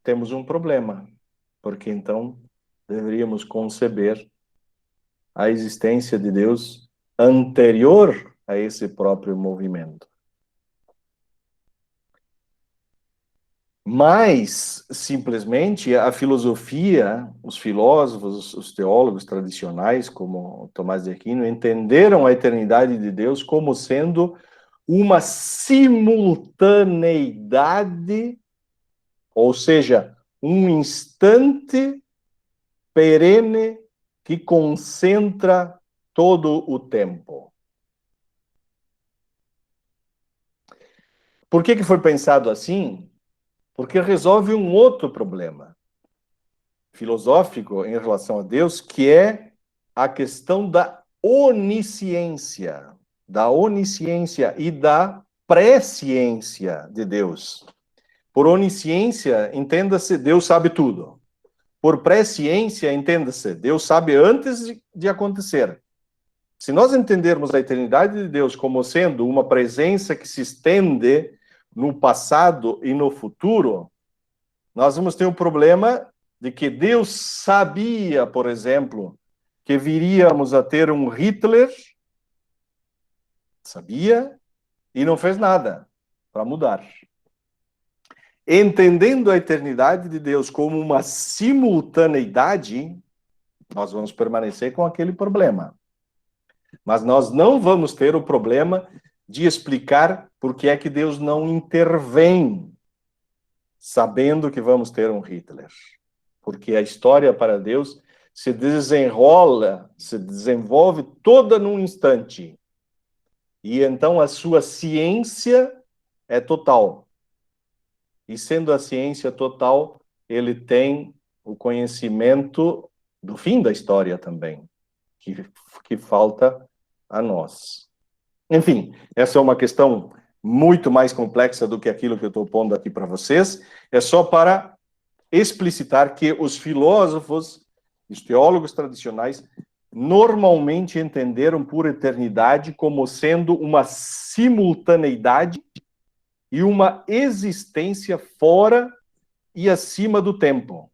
temos um problema, porque então deveríamos conceber a existência de Deus anterior a esse próprio movimento. Mas, simplesmente, a filosofia, os filósofos, os teólogos tradicionais, como Tomás de Aquino, entenderam a eternidade de Deus como sendo uma simultaneidade, ou seja, um instante perene que concentra todo o tempo. Por que foi pensado assim? Porque resolve um outro problema filosófico em relação a Deus, que é a questão da onisciência e da presciência de Deus. Por onisciência, entenda-se, Deus sabe tudo. Por presciência, entenda-se, Deus sabe antes de acontecer. Se nós entendermos a eternidade de Deus como sendo uma presença que se estende no passado e no futuro, nós vamos ter o problema de que Deus sabia, por exemplo, que viríamos a ter um Hitler, sabia, e não fez nada para mudar. Entendendo a eternidade de Deus como uma simultaneidade, nós vamos permanecer com aquele problema. Mas nós não vamos ter o problema de explicar por que é que Deus não intervém, sabendo que vamos ter um Hitler. Porque a história para Deus se desenrola, se desenvolve toda num instante. E então a sua ciência é total. E sendo a ciência total, ele tem o conhecimento do fim da história também, que falta a nós. Enfim, essa é uma questão muito mais complexa do que aquilo que eu estou pondo aqui para vocês. É só para explicitar que os filósofos, os teólogos tradicionais, normalmente entenderam por eternidade como sendo uma simultaneidade e uma existência fora e acima do tempo.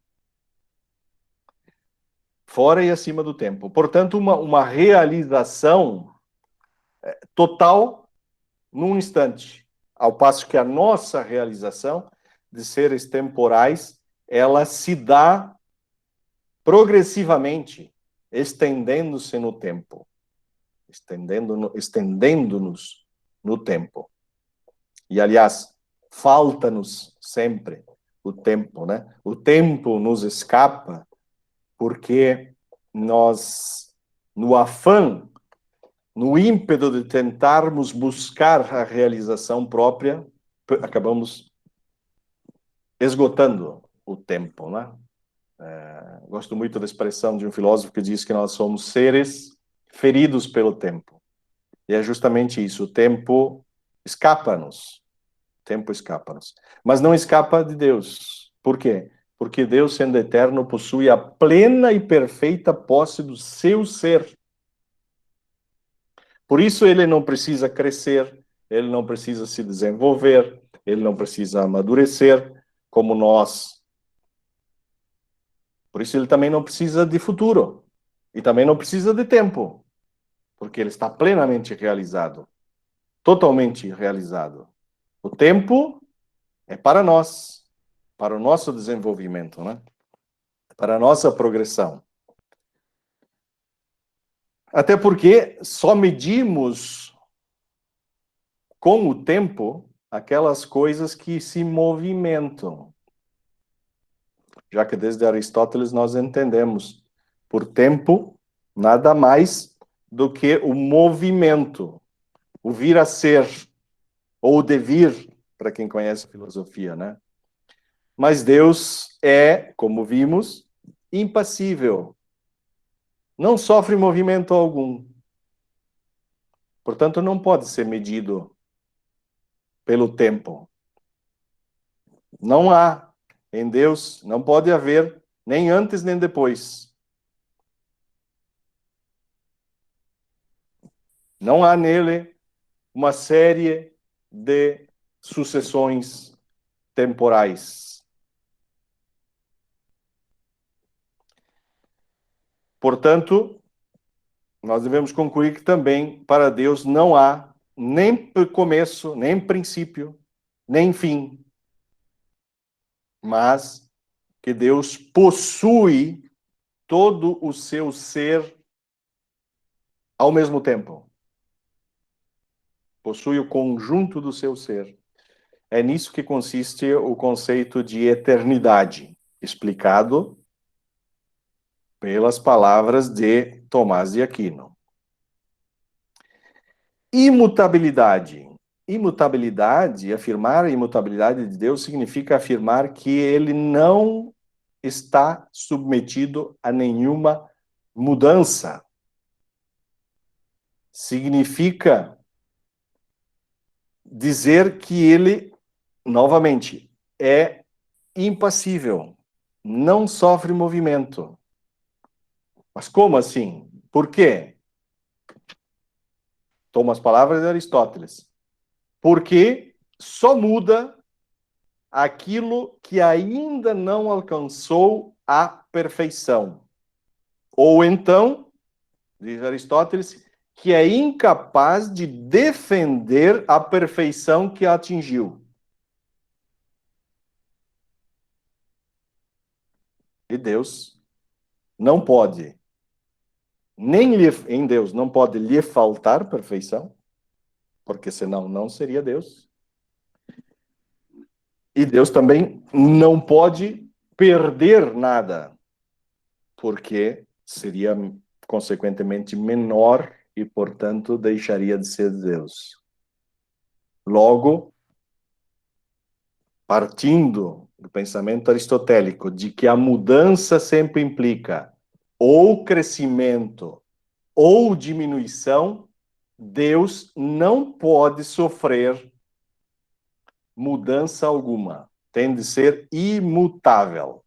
Fora e acima do tempo. Portanto, uma realização total num instante. Ao passo que a nossa realização de seres temporais, ela se dá progressivamente, estendendo-se no tempo. Estendendo-nos no tempo. E, aliás, falta-nos sempre o tempo, né? O tempo nos escapa porque nós, no afã, no ímpeto de tentarmos buscar a realização própria, acabamos esgotando o tempo, né? Gosto muito da expressão de um filósofo que diz que nós somos seres feridos pelo tempo. E é justamente isso, o tempo escapa-nos. O tempo escapa-nos. Mas não escapa de Deus. Por quê? Porque Deus, sendo eterno, possui a plena e perfeita posse do seu ser. Por isso ele não precisa crescer, ele não precisa se desenvolver, ele não precisa amadurecer como nós. Por isso ele também não precisa de futuro. E também não precisa de tempo. Porque ele está plenamente realizado. Totalmente realizado. O tempo é para nós, para o nosso desenvolvimento, né? Para a nossa progressão. Até porque só medimos com o tempo aquelas coisas que se movimentam. Já que desde Aristóteles nós entendemos por tempo nada mais do que o movimento, o vir a ser, ou o devir, para quem conhece filosofia, né? Mas Deus é, como vimos, impassível. Não sofre movimento algum. Portanto, não pode ser medido pelo tempo. Não há em Deus, não pode haver nem antes nem depois. Não há nele uma série de sucessões temporais. Portanto, nós devemos concluir que também para Deus não há nem começo, nem princípio, nem fim. Mas que Deus possui todo o seu ser ao mesmo tempo. Possui o conjunto do seu ser. É nisso que consiste o conceito de eternidade, explicado pelas palavras de Tomás de Aquino. Imutabilidade. Imutabilidade, afirmar a imutabilidade de Deus significa afirmar que ele não está submetido a nenhuma mudança. Significa dizer que ele, novamente, é impassível, não sofre movimento. Mas como assim? Por quê? Toma as palavras de Aristóteles. Porque só muda aquilo que ainda não alcançou a perfeição. Ou então, diz Aristóteles, que é incapaz de defender a perfeição que atingiu. E Deus não pode, em Deus não pode lhe faltar perfeição, porque senão não seria Deus. E Deus também não pode perder nada, porque seria, consequentemente, menor e, portanto, deixaria de ser Deus. Logo, partindo do pensamento aristotélico de que a mudança sempre implica ou crescimento ou diminuição, Deus não pode sofrer mudança alguma. Tem de ser imutável.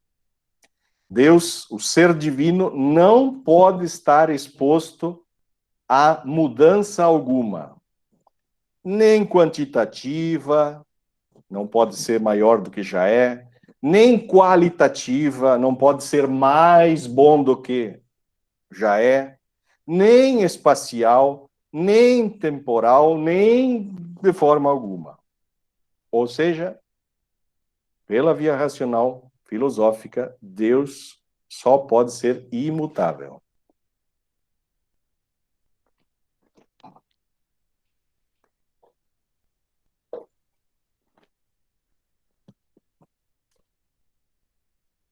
Deus, o ser divino, não pode estar exposto a mudança alguma. Nem quantitativa, não pode ser maior do que já é, nem qualitativa, não pode ser mais bom do que já é, nem espacial, nem temporal, nem de forma alguma. Ou seja, pela via racional, filosófica, Deus só pode ser imutável.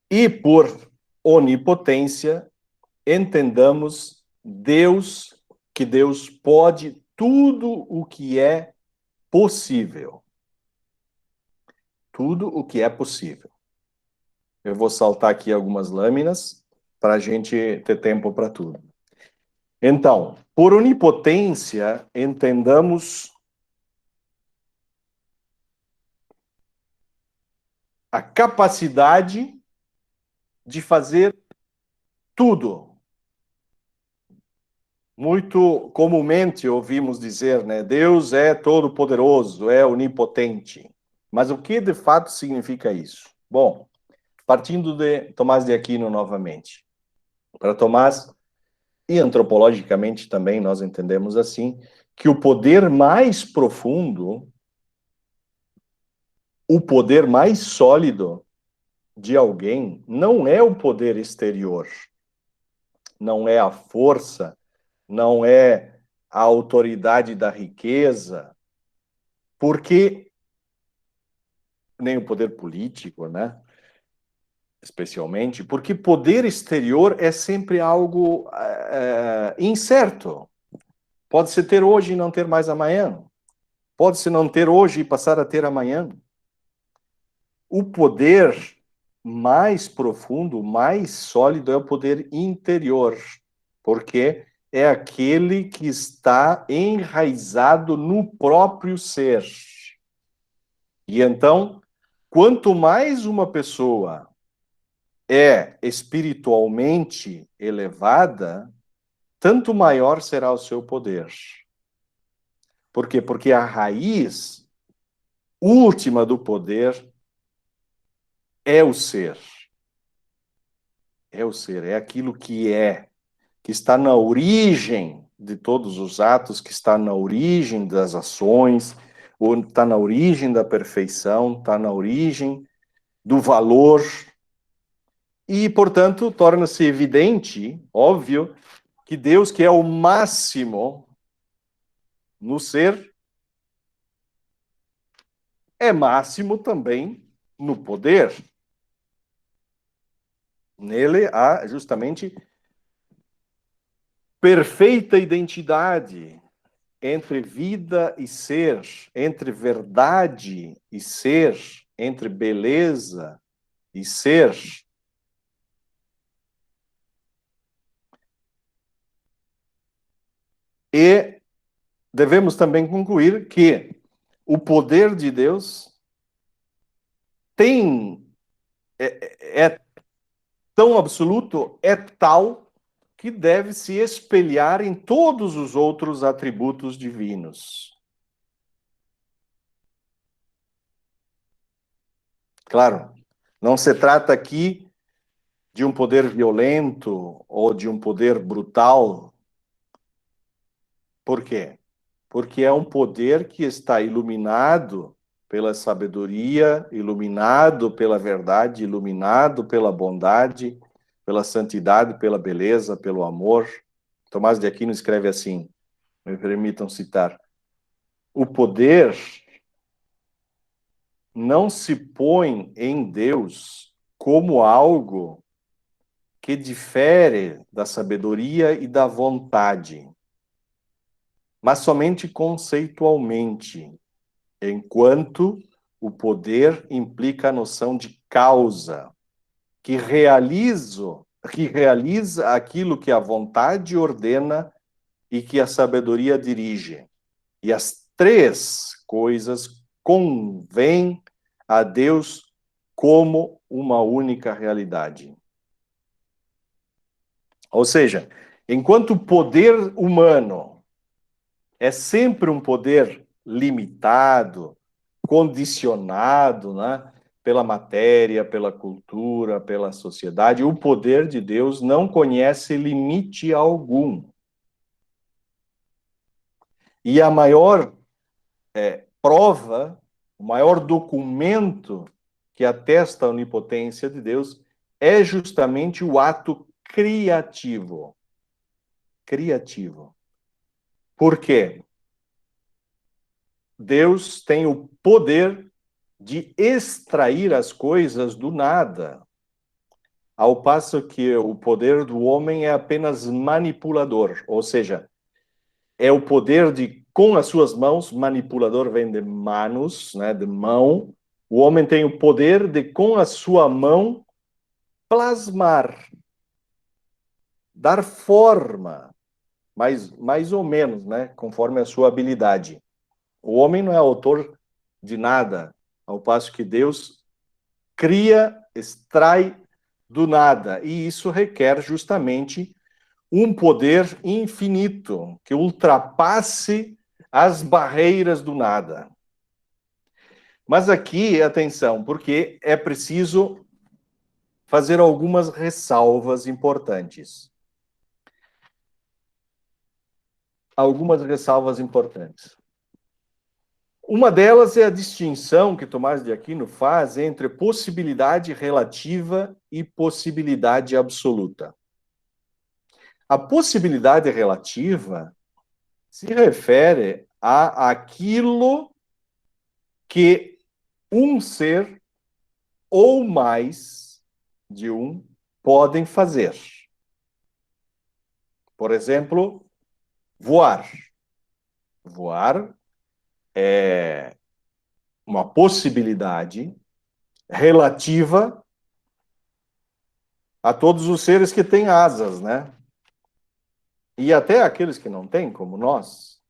E por onipotência, entendamos Deus, que Deus pode tudo o que é possível. Tudo o que é possível. Eu vou saltar aqui algumas lâminas para a gente ter tempo para tudo. Então, por onipotência, entendamos a capacidade de fazer tudo. Muito comumente ouvimos dizer, né? Deus é todo-poderoso, é onipotente. Mas o que de fato significa isso? Bom, partindo de Tomás de Aquino novamente. Para Tomás, e antropologicamente também nós entendemos assim, que o poder mais profundo, o poder mais sólido de alguém não é o poder exterior, não é a força, não é a autoridade da riqueza, porque nem o poder político, né? Especialmente, porque poder exterior é sempre algo incerto. Pode-se ter hoje e não ter mais amanhã. Pode-se não ter hoje e passar a ter amanhã. O poder mais profundo, mais sólido é o poder interior, porque é aquele que está enraizado no próprio ser. E então, quanto mais uma pessoa é espiritualmente elevada, tanto maior será o seu poder. Por quê? Porque a raiz última do poder é o ser. É o ser, é aquilo que está na origem de todos os atos, que está na origem das ações, ou está na origem da perfeição, está na origem do valor. E, portanto, torna-se evidente, óbvio, que Deus, que é o máximo no ser, é máximo também no poder. Nele há justamente perfeita identidade entre vida e ser, entre verdade e ser, entre beleza e ser. E devemos também concluir que o poder de Deus é tão absoluto, é tal, que deve se espelhar em todos os outros atributos divinos. Claro, não se trata aqui de um poder violento ou de um poder brutal. Por quê? Porque é um poder que está iluminado pela sabedoria, iluminado pela verdade, iluminado pela bondade, pela santidade, pela beleza, pelo amor. Tomás de Aquino escreve assim, me permitam citar: o poder não se põe em Deus como algo que difere da sabedoria e da vontade, mas somente conceitualmente, enquanto o poder implica a noção de causa, que que realiza aquilo que a vontade ordena e que a sabedoria dirige. E as três coisas convêm a Deus como uma única realidade. Ou seja, enquanto o poder humano é sempre um poder limitado, condicionado, né, pela matéria, pela cultura, pela sociedade, o poder de Deus não conhece limite algum. E a maior prova, o maior documento que atesta a onipotência de Deus é justamente o ato criativo. Criativo. Por quê? Deus tem o poder de extrair as coisas do nada, ao passo que o poder do homem é apenas manipulador, ou seja, é o poder de, com as suas mãos, manipulador vem de manus, né, de mão, o homem tem o poder de, com a sua mão, plasmar, dar forma, mais ou menos, né, conforme a sua habilidade. O homem não é autor de nada, ao passo que Deus cria, extrai do nada, e isso requer justamente um poder infinito, que ultrapasse as barreiras do nada. Mas aqui, atenção, porque é preciso fazer algumas ressalvas importantes. Algumas ressalvas importantes. Uma delas é a distinção que Tomás de Aquino faz entre possibilidade relativa e possibilidade absoluta. A possibilidade relativa se refere a aquilo que um ser ou mais de um podem fazer. Por exemplo, voar. Voar é uma possibilidade relativa a todos os seres que têm asas, né? E até aqueles que não têm, como nós.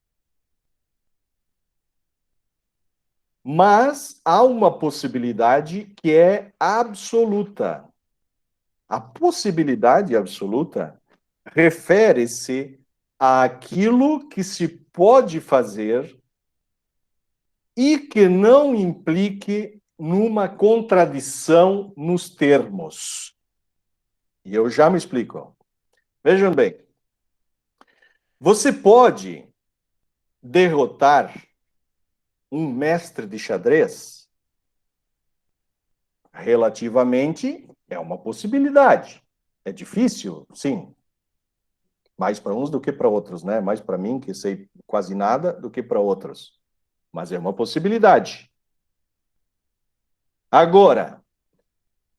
Mas há uma possibilidade que é absoluta. A possibilidade absoluta refere-se àquilo que se pode fazer e que não implique numa contradição nos termos. E eu já me explico. Vejam bem. Você pode derrotar um mestre de xadrez? Relativamente, é uma possibilidade. É difícil? Sim. Mais para uns do que para outros, né? Mais para mim, que sei quase nada, do que para outros. Mas é uma possibilidade. Agora,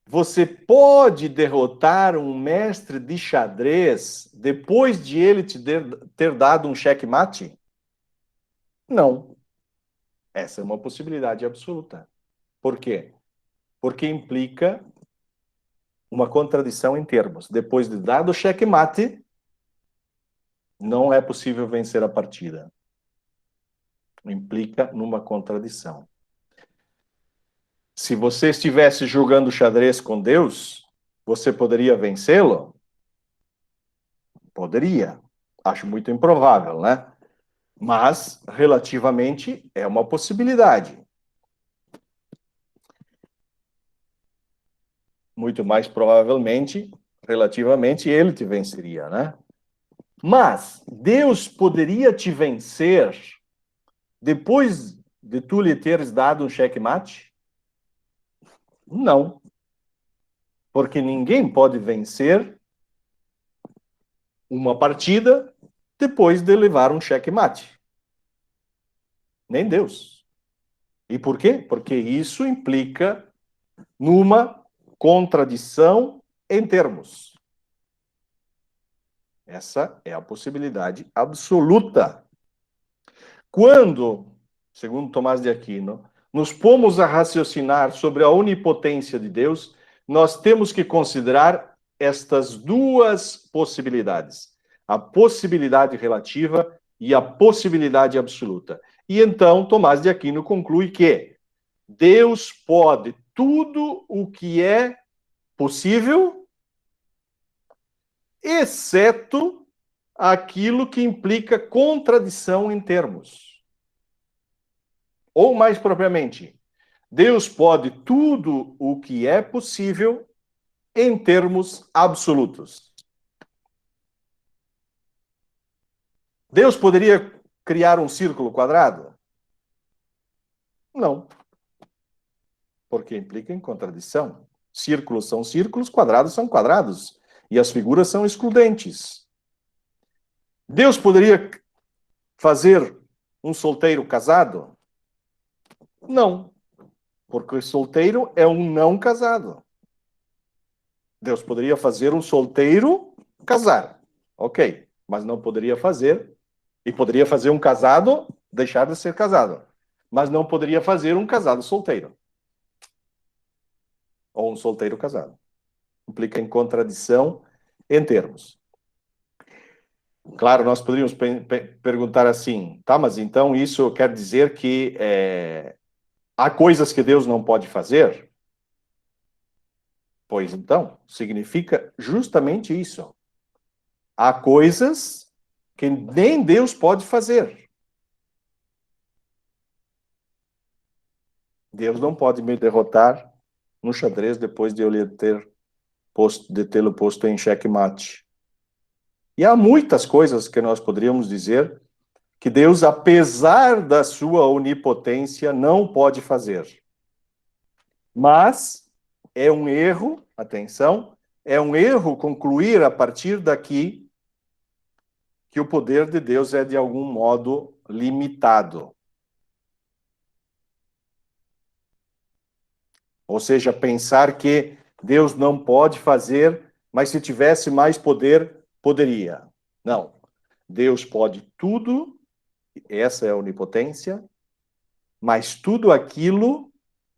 você pode derrotar um mestre de xadrez depois de ele te ter dado um checkmate? Não. Essa é uma possibilidade absoluta. Por quê? Porque implica uma contradição em termos. Depois de dado o checkmate, não é possível vencer a partida. Implica numa contradição. Se você estivesse jogando xadrez com Deus, você poderia vencê-lo? Poderia. Acho muito improvável, né? Mas, relativamente, é uma possibilidade. Muito mais provavelmente, relativamente, ele te venceria, né? Mas Deus poderia te vencer depois de tu lhe teres dado um checkmate? Não. Porque ninguém pode vencer uma partida depois de levar um checkmate. Nem Deus. E por quê? Porque isso implica numa contradição em termos. Essa é a possibilidade absoluta. Quando, segundo Tomás de Aquino, nos pomos a raciocinar sobre a onipotência de Deus, nós temos que considerar estas duas possibilidades, a possibilidade relativa e a possibilidade absoluta. E então Tomás de Aquino conclui que Deus pode tudo o que é possível, exceto aquilo que implica contradição em termos. Ou, mais propriamente, Deus pode tudo o que é possível em termos absolutos. Deus poderia criar um círculo quadrado? Não. Porque implica em contradição. Círculos são círculos, quadrados são quadrados. E as figuras são excludentes. Deus poderia fazer um solteiro casado? Não. Porque solteiro é um não casado. Deus poderia fazer um solteiro casar. Ok. Mas não poderia fazer. E poderia fazer um casado deixar de ser casado. Mas não poderia fazer um casado solteiro. Ou um solteiro casado. Implica em contradição em termos. Claro, nós poderíamos perguntar assim, tá, mas então isso quer dizer que há coisas que Deus não pode fazer? Pois então, significa justamente isso. Há coisas que nem Deus pode fazer. Deus não pode me derrotar no xadrez depois de eu tê-lo posto em xeque-mate. E há muitas coisas que nós poderíamos dizer que Deus, apesar da sua onipotência, não pode fazer. Mas é um erro, atenção, é um erro concluir a partir daqui que o poder de Deus é de algum modo limitado. Ou seja, pensar que Deus não pode fazer, mas se tivesse mais poder, poderia. Não. Deus pode tudo, essa é a onipotência, mas tudo aquilo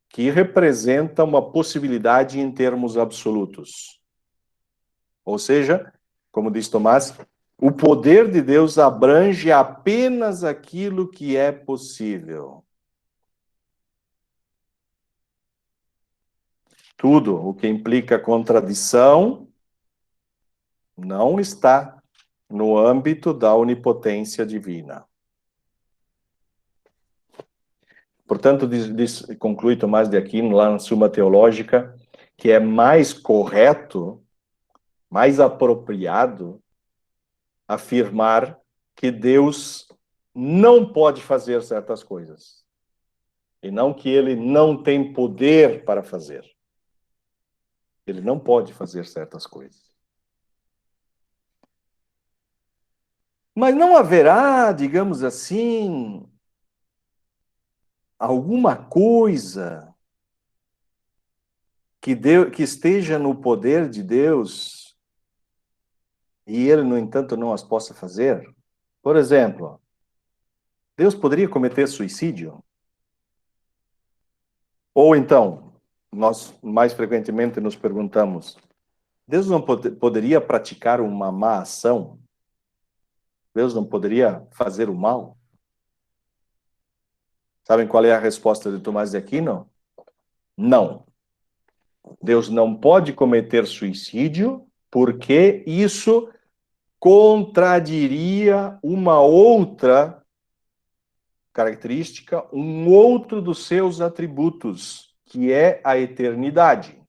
que representa uma possibilidade em termos absolutos. Ou seja, como diz Tomás, o poder de Deus abrange apenas aquilo que é possível. Tudo o que implica contradição não está no âmbito da onipotência divina. Portanto, conclui Tomás de Aquino, lá na Suma Teológica, que é mais correto, mais apropriado, afirmar que Deus não pode fazer certas coisas. E não que ele não tem poder para fazer. Ele não pode fazer certas coisas. Mas não haverá, digamos assim, alguma coisa que esteja no poder de Deus e ele, no entanto, não as possa fazer? Por exemplo, Deus poderia cometer suicídio? Ou então, nós mais frequentemente nos perguntamos, Deus não poderia praticar uma má ação? Deus não poderia fazer o mal? Sabem qual é a resposta de Tomás de Aquino? Não. Deus não pode cometer suicídio porque isso contradiria uma outra característica, um outro dos seus atributos, que é a eternidade.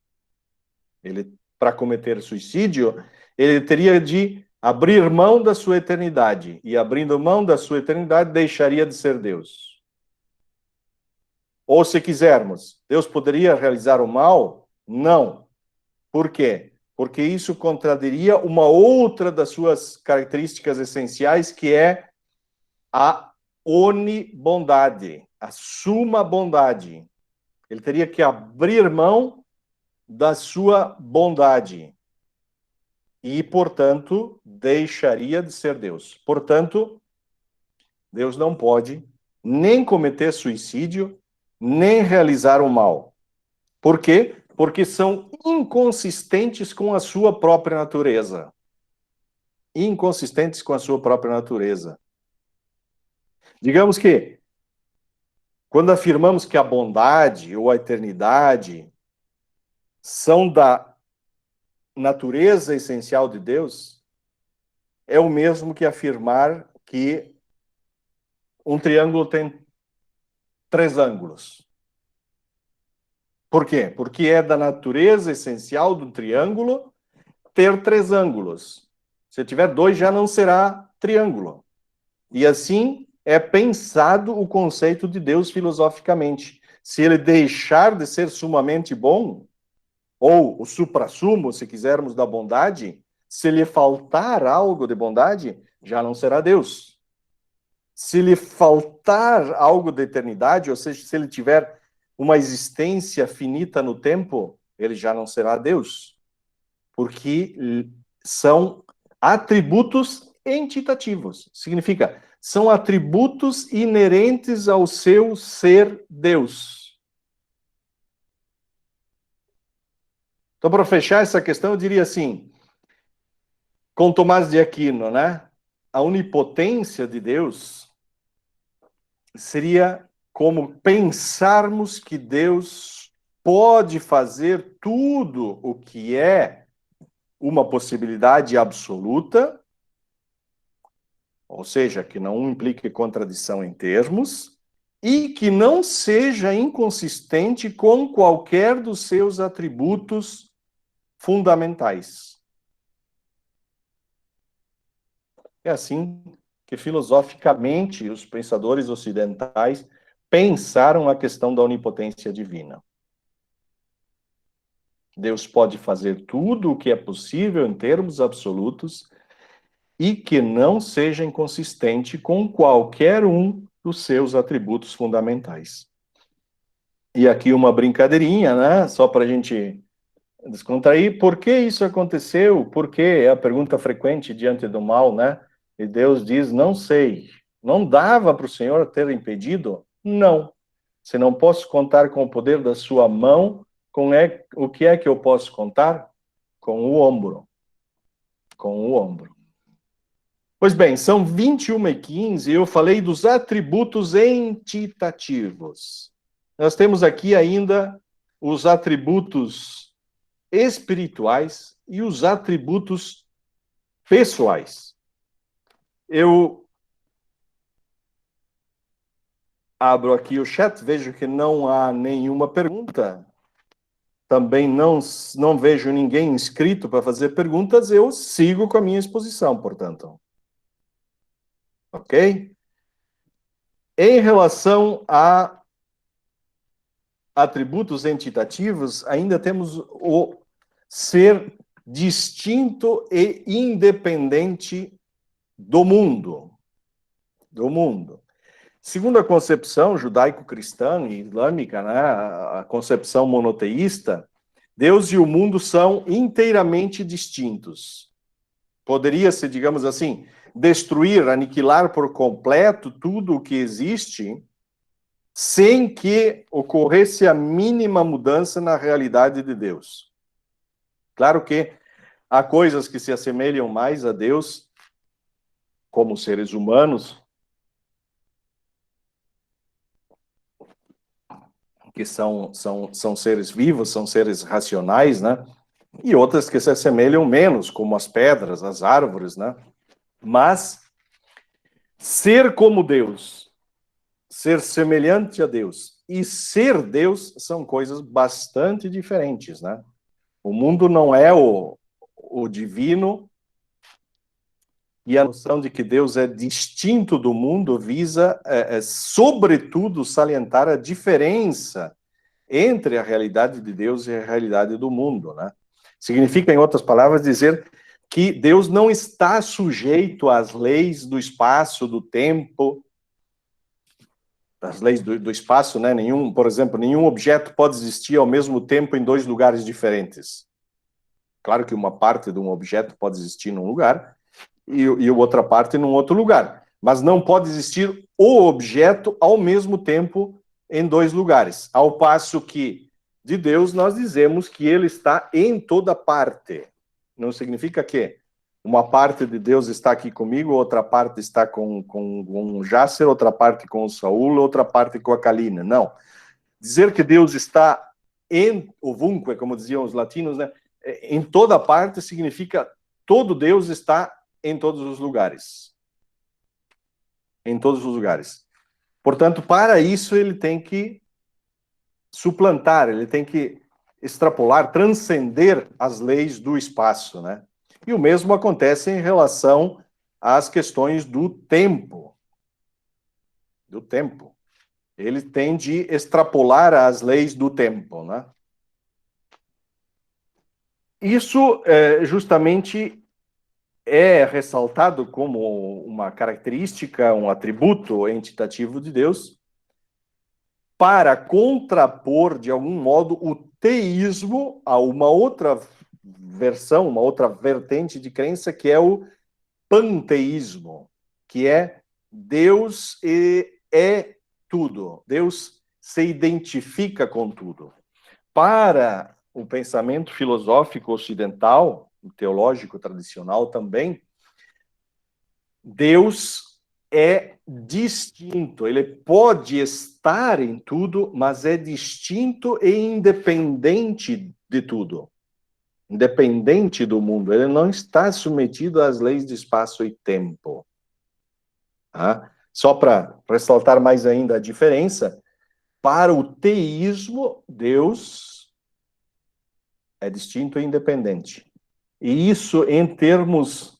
Ele, para cometer suicídio, ele teria de abrir mão da sua eternidade, e abrindo mão da sua eternidade, deixaria de ser Deus. Ou, se quisermos, Deus poderia realizar o mal? Não. Por quê? Porque isso contradiria uma outra das suas características essenciais, que é a onibondade, a suma bondade. Ele teria que abrir mão da sua bondade e, portanto, deixaria de ser Deus. Portanto, Deus não pode nem cometer suicídio, nem realizar o mal. Por quê? Porque são inconsistentes com a sua própria natureza. Inconsistentes com a sua própria natureza. Digamos que, quando afirmamos que a bondade ou a eternidade são da natureza essencial de Deus, é o mesmo que afirmar que um triângulo tem 3 ângulos. Por quê? Porque é da natureza essencial do triângulo ter 3 ângulos. Se tiver 2, já não será triângulo. E assim é pensado o conceito de Deus filosoficamente. Se ele deixar de ser sumamente bom, ou o suprassumo, se quisermos, da bondade, se lhe faltar algo de bondade, já não será Deus. Se lhe faltar algo de eternidade, ou seja, se ele tiver uma existência finita no tempo, ele já não será Deus. Porque são atributos entitativos. Significa, são atributos inerentes ao seu ser Deus. Então, para fechar essa questão, eu diria assim, com Tomás de Aquino, né? A onipotência de Deus seria como pensarmos que Deus pode fazer tudo o que é uma possibilidade absoluta, ou seja, que não implique contradição em termos, e que não seja inconsistente com qualquer dos seus atributos fundamentais. É assim que, filosoficamente, os pensadores ocidentais pensaram a questão da onipotência divina. Deus pode fazer tudo o que é possível em termos absolutos e que não seja inconsistente com qualquer um dos seus atributos fundamentais. E aqui uma brincadeirinha, né? Só para a gente descontrair. Por que isso aconteceu? Por que? É a pergunta frequente diante do mal, né? E Deus diz, não sei. Não dava para o Senhor ter impedido? Não. Se não posso contar com o poder da sua mão, o que é que eu posso contar? Com o ombro. Com o ombro. Pois bem, são 21h15 e eu falei dos atributos entitativos. Nós temos aqui ainda os atributos espirituais e os atributos pessoais. Eu abro aqui o chat, vejo que não há nenhuma pergunta. Também não vejo ninguém inscrito para fazer perguntas, eu sigo com a minha exposição, portanto. Ok? Em relação a atributos entitativos, ainda temos o ser distinto e independente do mundo. Do mundo. Segundo a concepção judaico-cristã e islâmica, né, a concepção monoteísta, Deus e o mundo são inteiramente distintos. Poderia-se, digamos assim, destruir, aniquilar por completo tudo o que existe, sem que ocorresse a mínima mudança na realidade de Deus. Claro que há coisas que se assemelham mais a Deus, como seres humanos, que são seres vivos, são seres racionais, né? E outras que se assemelham menos, como as pedras, as árvores, né? Mas ser como Deus, ser semelhante a Deus e ser Deus são coisas bastante diferentes, né? O mundo não é o divino, e a noção de que Deus é distinto do mundo visa, sobretudo, salientar a diferença entre a realidade de Deus e a realidade do mundo, né? Significa, em outras palavras, dizer que Deus não está sujeito às leis do espaço, do tempo, as leis do espaço, né? Por exemplo, nenhum objeto pode existir ao mesmo tempo em 2 lugares diferentes. Claro que uma parte de um objeto pode existir num lugar e outra parte num outro lugar. Mas não pode existir o objeto ao mesmo tempo em 2 lugares. Ao passo que de Deus, nós dizemos que ele está em toda parte. Não significa que uma parte de Deus está aqui comigo, outra parte está com o Jácer, outra parte com o Saul, outra parte com a Kalina. Não. Dizer que Deus está em ovunque, como diziam os latinos, né? Em toda parte significa todo Deus está em todos os lugares. Em todos os lugares. Portanto, para isso ele tem que suplantar, ele tem que extrapolar, transcender as leis do espaço, né? E o mesmo acontece em relação às questões do tempo. Do tempo. Ele tem de extrapolar as leis do tempo, né? Isso justamente é ressaltado como uma característica, um atributo entitativo de Deus, para contrapor, de algum modo, o teísmo a uma outra versão, uma outra vertente de crença, que é o panteísmo, que é Deus é tudo. Deus se identifica com tudo. Para o pensamento filosófico ocidental, o teológico tradicional também, Deus é distinto. Ele pode estar em tudo, mas é distinto e independente de tudo. Independente do mundo. Ele não está submetido às leis de espaço e tempo. Tá? Só para ressaltar mais ainda a diferença, para o teísmo, Deus é distinto e independente. E isso, em termos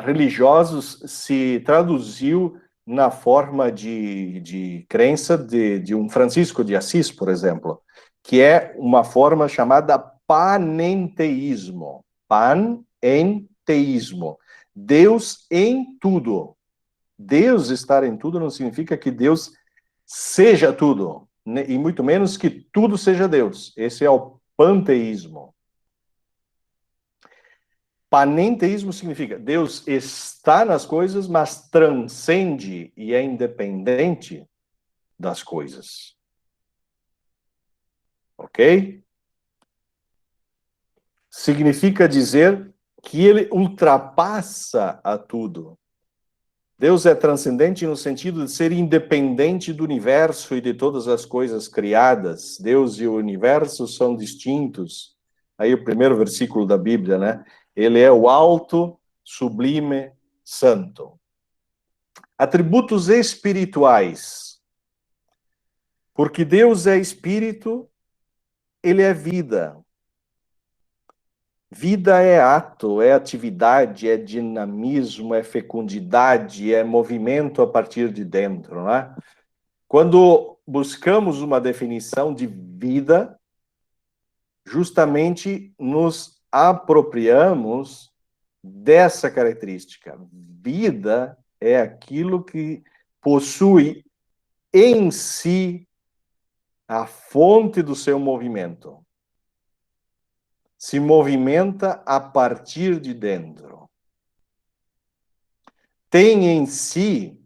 religiosos, se traduziu na forma de crença de um Francisco de Assis, por exemplo, que é uma forma chamada panenteísmo. Panenteísmo. Deus em tudo. Deus estar em tudo não significa que Deus seja tudo, e muito menos que tudo seja Deus. Esse é o panteísmo. Panenteísmo significa Deus está nas coisas, mas transcende e é independente das coisas. Ok? Significa dizer que ele ultrapassa a tudo. Deus é transcendente no sentido de ser independente do universo e de todas as coisas criadas. Deus e o universo são distintos. Aí o primeiro versículo da Bíblia, né? Ele é o alto, sublime, santo. Atributos espirituais. Porque Deus é espírito, ele é vida. Vida é ato, é atividade, é dinamismo, é fecundidade, é movimento a partir de dentro, né? Quando buscamos uma definição de vida, justamente nos apropriamos dessa característica. Vida é aquilo que possui em si a fonte do seu movimento. Se movimenta a partir de dentro. Tem em si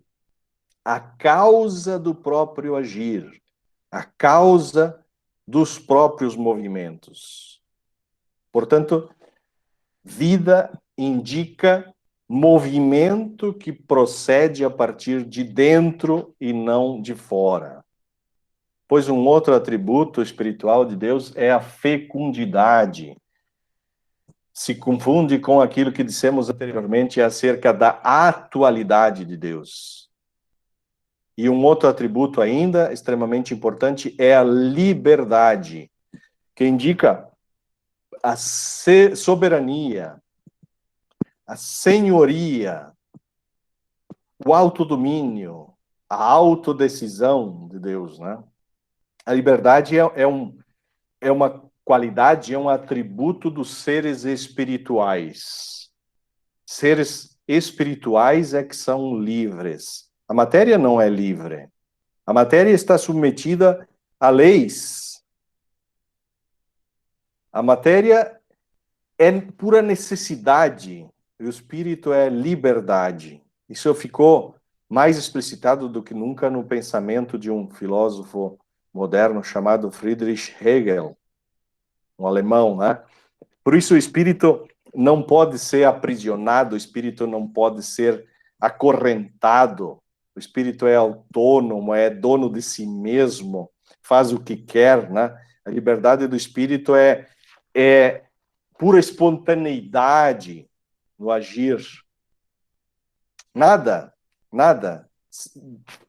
a causa do próprio agir, a causa dos próprios movimentos. Portanto, vida indica movimento que procede a partir de dentro e não de fora. Pois um outro atributo espiritual de Deus é a fecundidade. Se confunde com aquilo que dissemos anteriormente acerca da atualidade de Deus. E um outro atributo ainda extremamente importante é a liberdade, que indica a soberania, a senhoria, o autodomínio, a autodecisão de Deus, né? A liberdade é uma qualidade, é um atributo dos seres espirituais. Seres espirituais é que são livres. A matéria não é livre. A matéria está submetida a leis. A matéria é pura necessidade. E o espírito é liberdade. Isso ficou mais explicitado do que nunca no pensamento de um filósofo moderno chamado Friedrich Hegel, um alemão, né? Por isso o espírito não pode ser aprisionado, o espírito não pode ser acorrentado, o espírito é autônomo, é dono de si mesmo, faz o que quer, né? A liberdade do espírito é pura espontaneidade no agir. Nada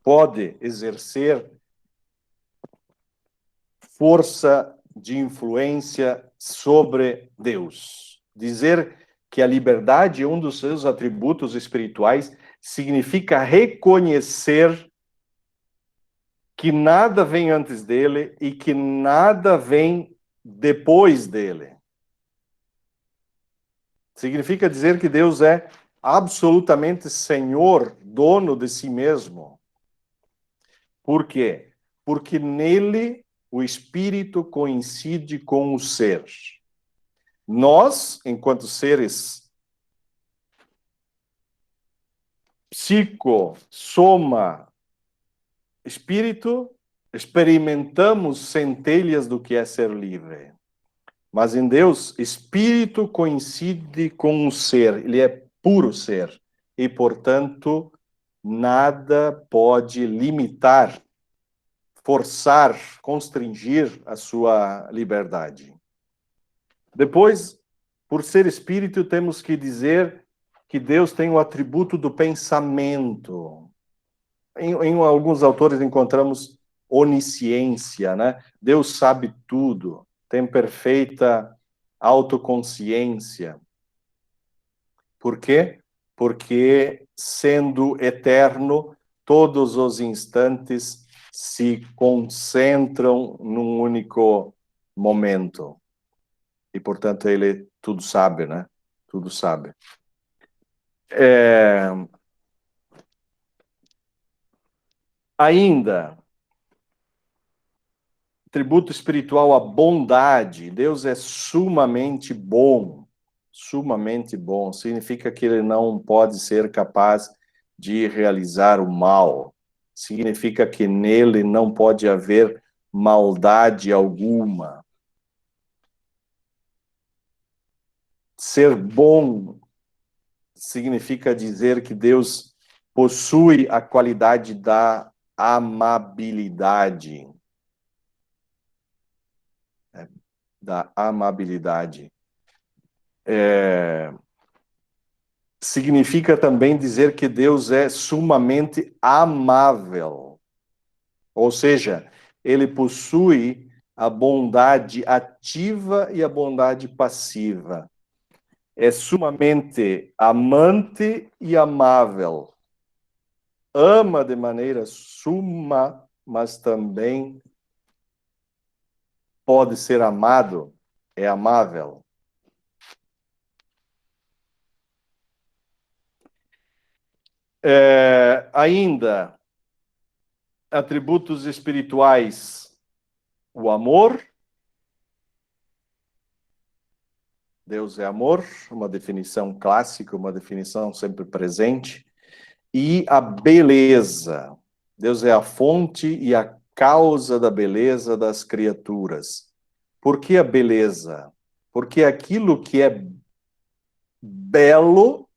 pode exercer força de influência sobre Deus. Dizer que a liberdade é um dos seus atributos espirituais significa reconhecer que nada vem antes dele e que nada vem depois dele. Significa dizer que Deus é absolutamente senhor, dono de si mesmo. Por quê? Porque nele o espírito coincide com o ser. Nós, enquanto seres psico, soma, espírito, experimentamos centelhas do que é ser livre. Mas em Deus, espírito coincide com o ser, ele é puro ser. E, portanto, nada pode limitar, forçar, constringir a sua liberdade. Depois, por ser espírito, temos que dizer que Deus tem o atributo do pensamento. Em alguns autores encontramos onisciência, né? Deus sabe tudo, tem perfeita autoconsciência. Por quê? Porque, sendo eterno, todos os instantes se concentram num único momento. E, portanto, ele tudo sabe, né? Tudo sabe. Ainda, atributo espiritual, a bondade. Deus é sumamente bom. Sumamente bom. Significa que ele não pode ser capaz de realizar o mal. Significa que nele não pode haver maldade alguma. Ser bom significa dizer que Deus possui a qualidade da amabilidade. Da amabilidade. Significa também dizer que Deus é sumamente amável. Ou seja, ele possui a bondade ativa e a bondade passiva. É sumamente amante e amável. Ama de maneira suma, mas também pode ser amado, é amável. Ainda, atributos espirituais, o amor. Deus é amor, uma definição clássica, uma definição sempre presente. E a beleza. Deus é a fonte e a causa da beleza das criaturas. Por que a beleza? Porque aquilo que é belo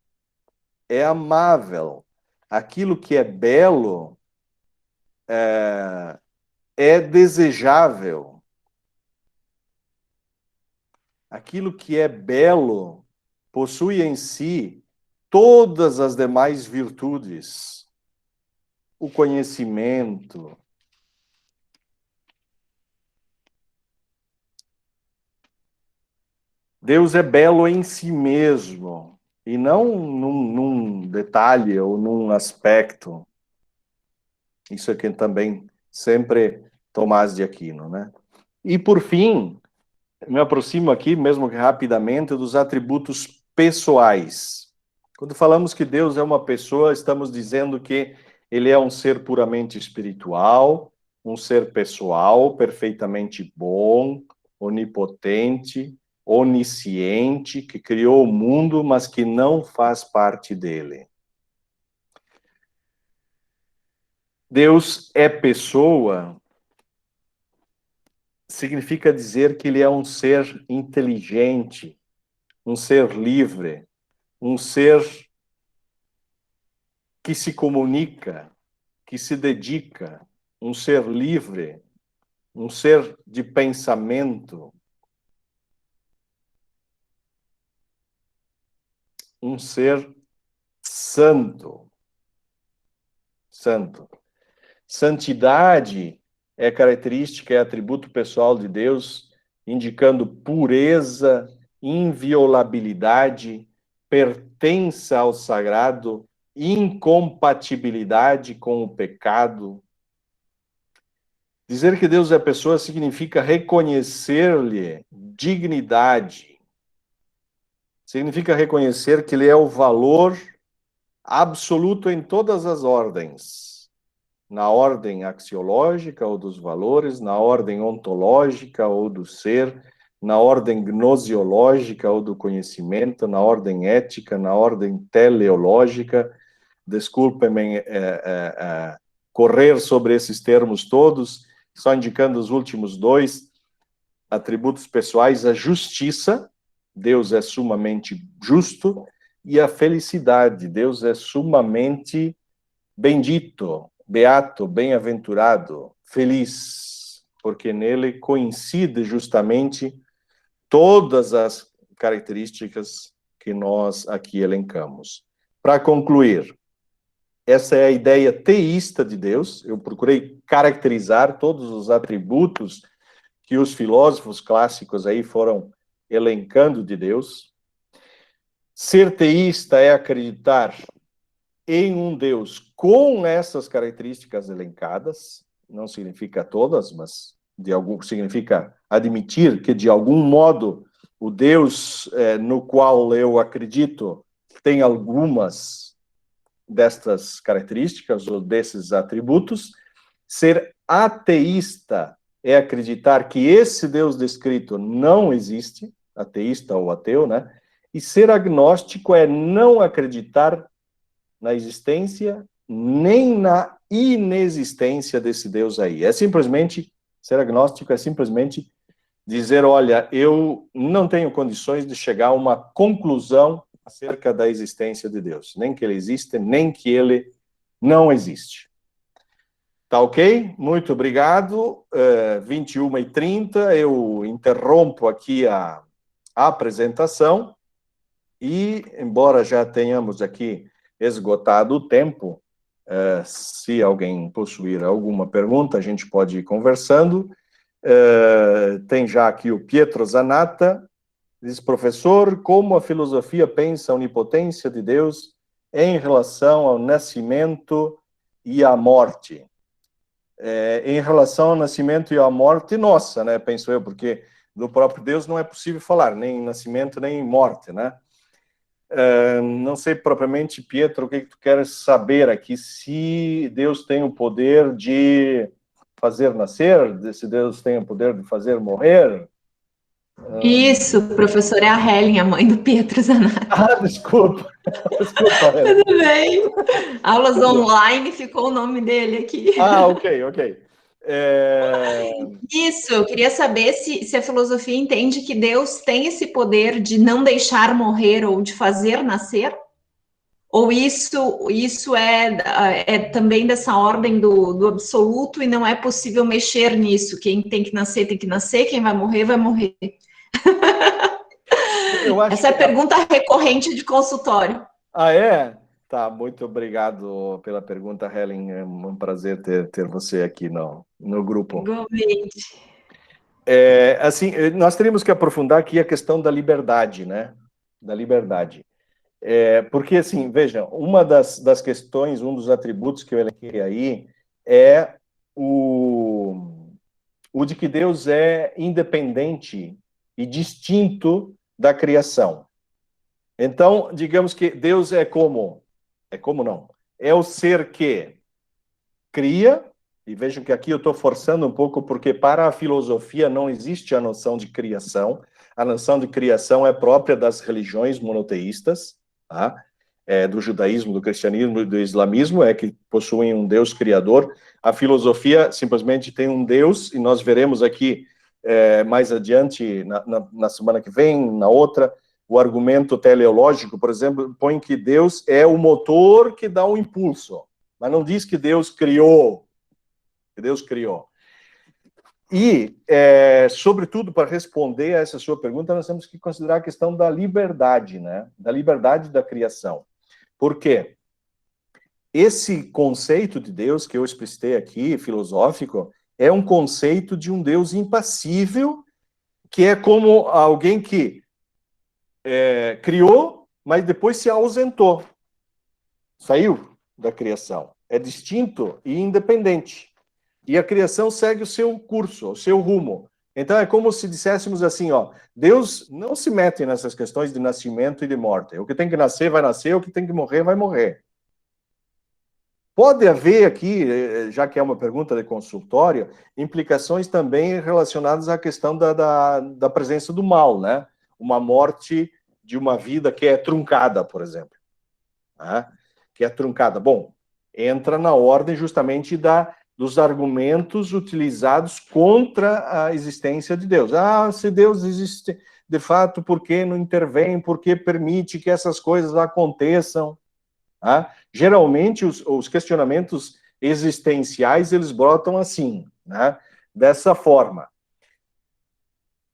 é amável. Aquilo que é belo é desejável. Aquilo que é belo possui em si todas as demais virtudes. O conhecimento. Deus é belo em si mesmo, e não num detalhe ou num aspecto. Isso é que também sempre Tomás de Aquino, né? E por fim, me aproximo aqui, mesmo que rapidamente, dos atributos pessoais. Quando falamos que Deus é uma pessoa, estamos dizendo que ele é um ser puramente espiritual, um ser pessoal, perfeitamente bom, onipotente, onisciente, que criou o mundo, mas que não faz parte dele. Deus é pessoa significa dizer que ele é um ser inteligente, um ser livre, um ser que se comunica, que se dedica, um ser livre, um ser de pensamento, um ser santo. Santo. Santidade é característica, é atributo pessoal de Deus, indicando pureza, inviolabilidade, pertença ao sagrado, incompatibilidade com o pecado. Dizer que Deus é pessoa significa reconhecer-lhe dignidade, significa reconhecer que ele é o valor absoluto em todas as ordens, na ordem axiológica ou dos valores, na ordem ontológica ou do ser, na ordem gnosiológica ou do conhecimento, na ordem ética, na ordem teleológica. Desculpem-me correr sobre esses termos todos, só indicando os últimos dois atributos pessoais: a justiça, Deus é sumamente justo, e a felicidade, Deus é sumamente bendito, beato, bem-aventurado, feliz, porque nele coincide justamente todas as características que nós aqui elencamos. Para concluir, essa é a ideia teísta de Deus. Eu procurei caracterizar todos os atributos que os filósofos clássicos aí foram elencando de Deus. Ser teísta é acreditar em um Deus com essas características elencadas, não significa todas, mas significa admitir que, de algum modo, o Deus no qual eu acredito tem algumas destas características ou desses atributos. Ser ateísta é acreditar que esse Deus descrito não existe, ateísta ou ateu, né? E ser agnóstico é não acreditar na existência nem na inexistência desse Deus aí. É simplesmente, ser agnóstico é simplesmente dizer, olha, eu não tenho condições de chegar a uma conclusão acerca da existência de Deus. Nem que ele existe, nem que ele não existe. Tá ok? Muito obrigado. 21h30, eu interrompo aqui a apresentação e, embora já tenhamos aqui esgotado o tempo, se alguém possuir alguma pergunta, a gente pode ir conversando. Tem já aqui o Pietro Zanatta, diz: professor, como a filosofia pensa a onipotência de Deus em relação ao nascimento e à morte? Em relação ao nascimento e à morte, nossa, né, penso eu, porque do próprio Deus não é possível falar, nem em nascimento, nem em morte, né? Não sei propriamente, Pietro, o que tu queres saber aqui, se Deus tem o poder de fazer nascer, se Deus tem o poder de fazer morrer. Isso, professor, é a Helen, a mãe do Pietro Zanatta. Ah, desculpa. Desculpa, Helen. Tudo bem. Aulas online, ficou o nome dele aqui. Ah, ok. Isso, eu queria saber se a filosofia entende que Deus tem esse poder de não deixar morrer ou de fazer nascer? Ou isso é também dessa ordem do absoluto e não é possível mexer nisso? Quem tem que nascer, tem que nascer, quem vai morrer, vai morrer. Essa é a pergunta recorrente de consultório. Ah, é? Tá, muito obrigado pela pergunta, Helen. É um prazer ter você aqui no grupo. Igualmente. Assim, nós teríamos que aprofundar aqui a questão da liberdade, né? Da liberdade. Porque, assim, veja, uma das questões, um dos atributos que eu elenquei aí é o de que Deus é independente e distinto da criação. Então, digamos que Deus é como não, é o ser que cria, e vejam que aqui eu estou forçando um pouco, porque para a filosofia não existe a noção de criação. A noção de criação é própria das religiões monoteístas, tá? Do judaísmo, do cristianismo e do islamismo, que possuem um Deus criador. A filosofia simplesmente tem um Deus, e nós veremos aqui mais adiante, na semana que vem, na outra, o argumento teleológico, por exemplo, põe que Deus é o motor que dá o impulso, mas não diz que Deus criou, E, sobretudo, para responder a essa sua pergunta, nós temos que considerar a questão da liberdade, né? Da liberdade da criação. Por quê? Esse conceito de Deus que eu explicitei aqui, filosófico, é um conceito de um Deus impassível, que é como alguém que criou, mas depois se ausentou. Saiu da criação. É distinto e independente. E a criação segue o seu curso, o seu rumo. Então é como se disséssemos assim, ó, Deus não se mete nessas questões de nascimento e de morte. O que tem que nascer, vai nascer, o que tem que morrer, vai morrer. Pode haver aqui, já que é uma pergunta de consultório, implicações também relacionadas à questão da presença do mal, né? Uma morte de uma vida que é truncada, por exemplo. Né? Que é truncada. Bom, entra na ordem justamente dos argumentos utilizados contra a existência de Deus. Ah, se Deus existe, de fato, por que não intervém? Por que permite que essas coisas aconteçam? Ah, geralmente, os questionamentos existenciais, eles brotam assim, né? Dessa forma.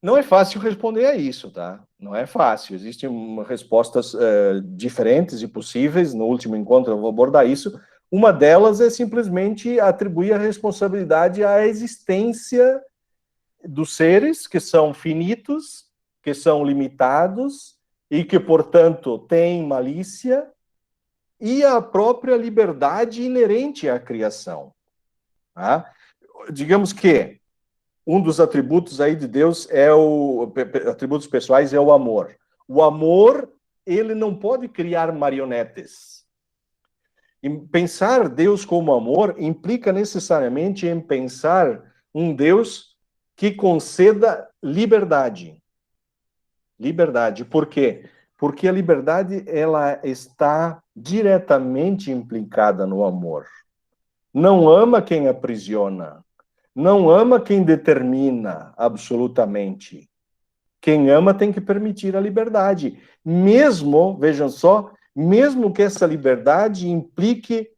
Não é fácil responder a isso, tá? Não é fácil. Existem respostas diferentes e possíveis. No último encontro eu vou abordar isso. Uma delas é simplesmente atribuir a responsabilidade à existência dos seres que são finitos, que são limitados e que, portanto, têm malícia e a própria liberdade inerente à criação. Tá? Digamos que um dos atributos aí de Deus atributos pessoais é o amor. O amor, ele não pode criar marionetes. E pensar Deus como amor implica necessariamente em pensar um Deus que conceda liberdade. Liberdade. Por quê? Porque a liberdade, ela está diretamente implicada no amor. Não ama quem aprisiona. Não ama quem determina absolutamente. Quem ama tem que permitir a liberdade. Mesmo, vejam só, mesmo que essa liberdade implique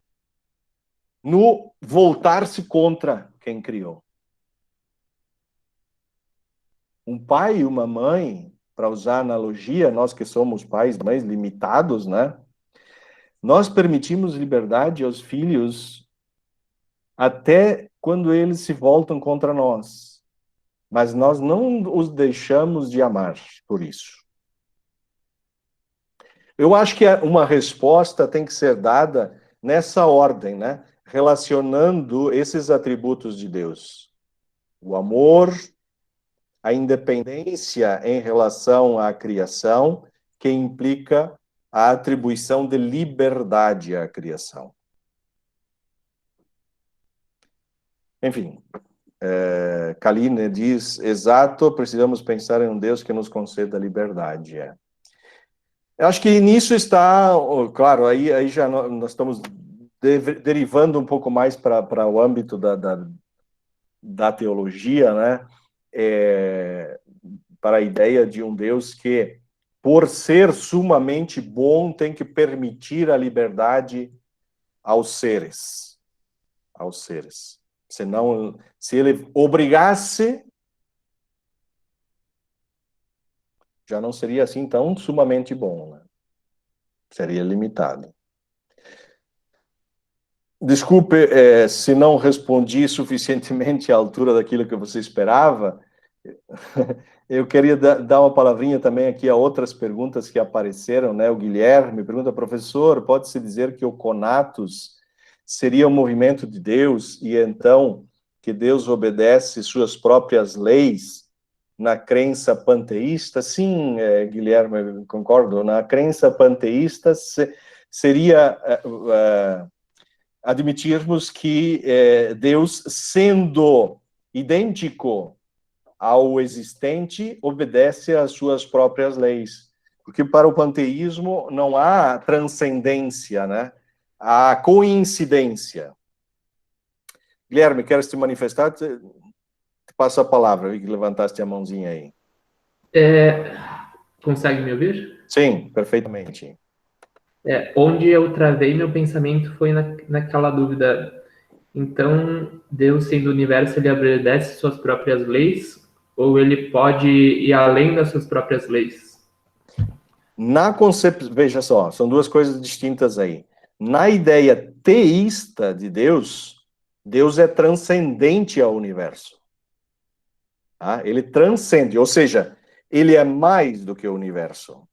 no voltar-se contra quem criou. Um pai e uma mãe, para usar a analogia, nós que somos pais e mães limitados, né? Nós permitimos liberdade aos filhos até quando eles se voltam contra nós. Mas nós não os deixamos de amar por isso. Eu acho que uma resposta tem que ser dada nessa ordem, né? Relacionando esses atributos de Deus. O amor, a independência em relação à criação, que implica a atribuição de liberdade à criação. Enfim, Kaline diz, exato, precisamos pensar em um Deus que nos conceda liberdade. Eu acho que nisso está, claro, aí já nós estamos derivando um pouco mais para o âmbito da teologia, né? Para a ideia de um Deus que, por ser sumamente bom, tem que permitir a liberdade aos seres. Aos seres. Senão, se ele obrigasse, já não seria assim tão sumamente bom, né? Seria limitado. Desculpe se não respondi suficientemente à altura daquilo que você esperava. Eu queria dar uma palavrinha também aqui a outras perguntas que apareceram, né? O Guilherme pergunta, professor, pode-se dizer que o conatus seria um movimento de Deus e então que Deus obedece suas próprias leis na crença panteísta? Sim, Guilherme, concordo. Na crença panteísta seria admitirmos que Deus, sendo idêntico ao existente, obedece às suas próprias leis. Porque para o panteísmo não há transcendência, né? Há coincidência. Guilherme, queres te manifestar? passo a palavra. Vi que levantaste a mãozinha aí. Consegue me ouvir? Sim, perfeitamente. Onde eu travei meu pensamento foi naquela dúvida. Então, Deus, sendo o universo, ele obedece suas próprias leis? Ou ele pode ir além das suas próprias leis? Na concepção, veja só, são duas coisas distintas aí. Na ideia teísta de Deus, Deus é transcendente ao universo. Tá? Ele transcende, ou seja, ele é mais do que o universo.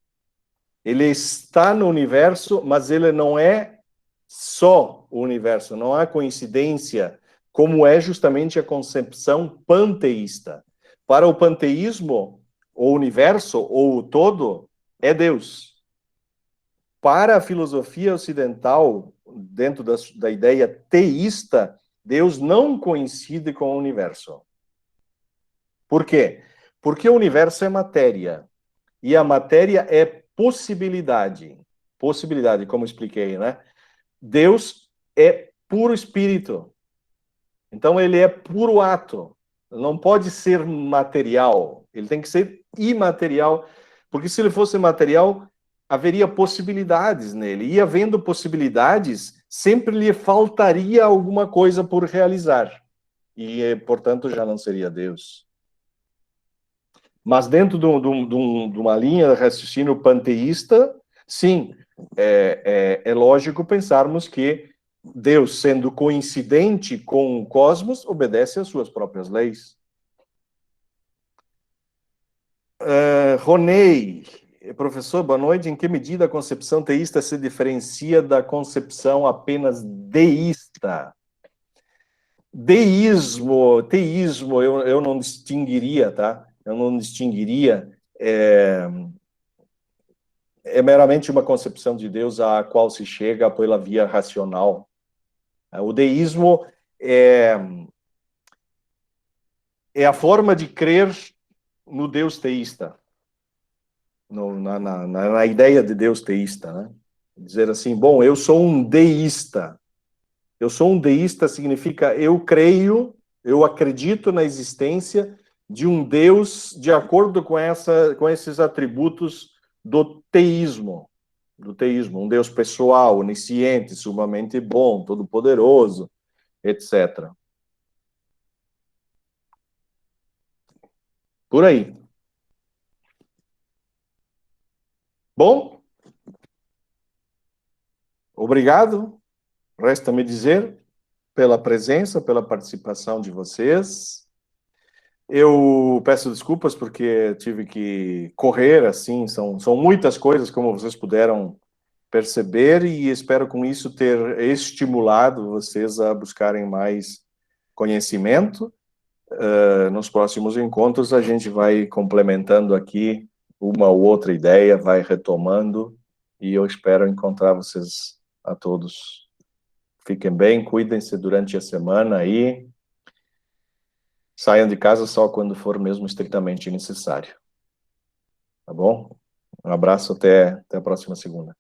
Ele está no universo, mas ele não é só o universo, não há coincidência, como é justamente a concepção panteísta. Para o panteísmo, o universo ou o todo é Deus. Para a filosofia ocidental, dentro da ideia teísta, Deus não coincide com o universo. Por quê? Porque o universo é matéria. E a matéria é possibilidade. Possibilidade, como expliquei, né? Deus é puro espírito. Então, ele é puro ato. Não pode ser material. Ele tem que ser imaterial. Porque se ele fosse material, haveria possibilidades nele. E havendo possibilidades, sempre lhe faltaria alguma coisa por realizar. E, portanto, já não seria Deus. Mas dentro de uma linha de raciocínio panteísta, sim, é lógico pensarmos que Deus, sendo coincidente com o cosmos, obedece às suas próprias leis. Ronei, professor, boa noite. Em que medida a concepção teísta se diferencia da concepção apenas deísta? Teísmo, eu não distinguiria, tá? Eu não distinguiria. É meramente uma concepção de Deus a qual se chega pela via racional. O deísmo é a forma de crer no Deus teísta, na ideia de Deus teísta, né? Dizer assim, bom, eu sou um deísta. Eu sou um deísta significa eu creio, eu acredito na existência de um Deus de acordo com esses atributos do teísmo. Um Deus pessoal, onisciente, sumamente bom, todo-poderoso, etc. Por aí. Bom, obrigado. Resta-me dizer pela presença, pela participação de vocês. Eu peço desculpas porque tive que correr, assim, são muitas coisas, como vocês puderam perceber, e espero com isso ter estimulado vocês a buscarem mais conhecimento. Nos próximos encontros a gente vai complementando aqui uma ou outra ideia, vai retomando, e eu espero encontrar vocês a todos. Fiquem bem, cuidem-se durante a semana aí. Saiam de casa só quando for mesmo estritamente necessário. Tá bom? Um abraço, até a próxima segunda.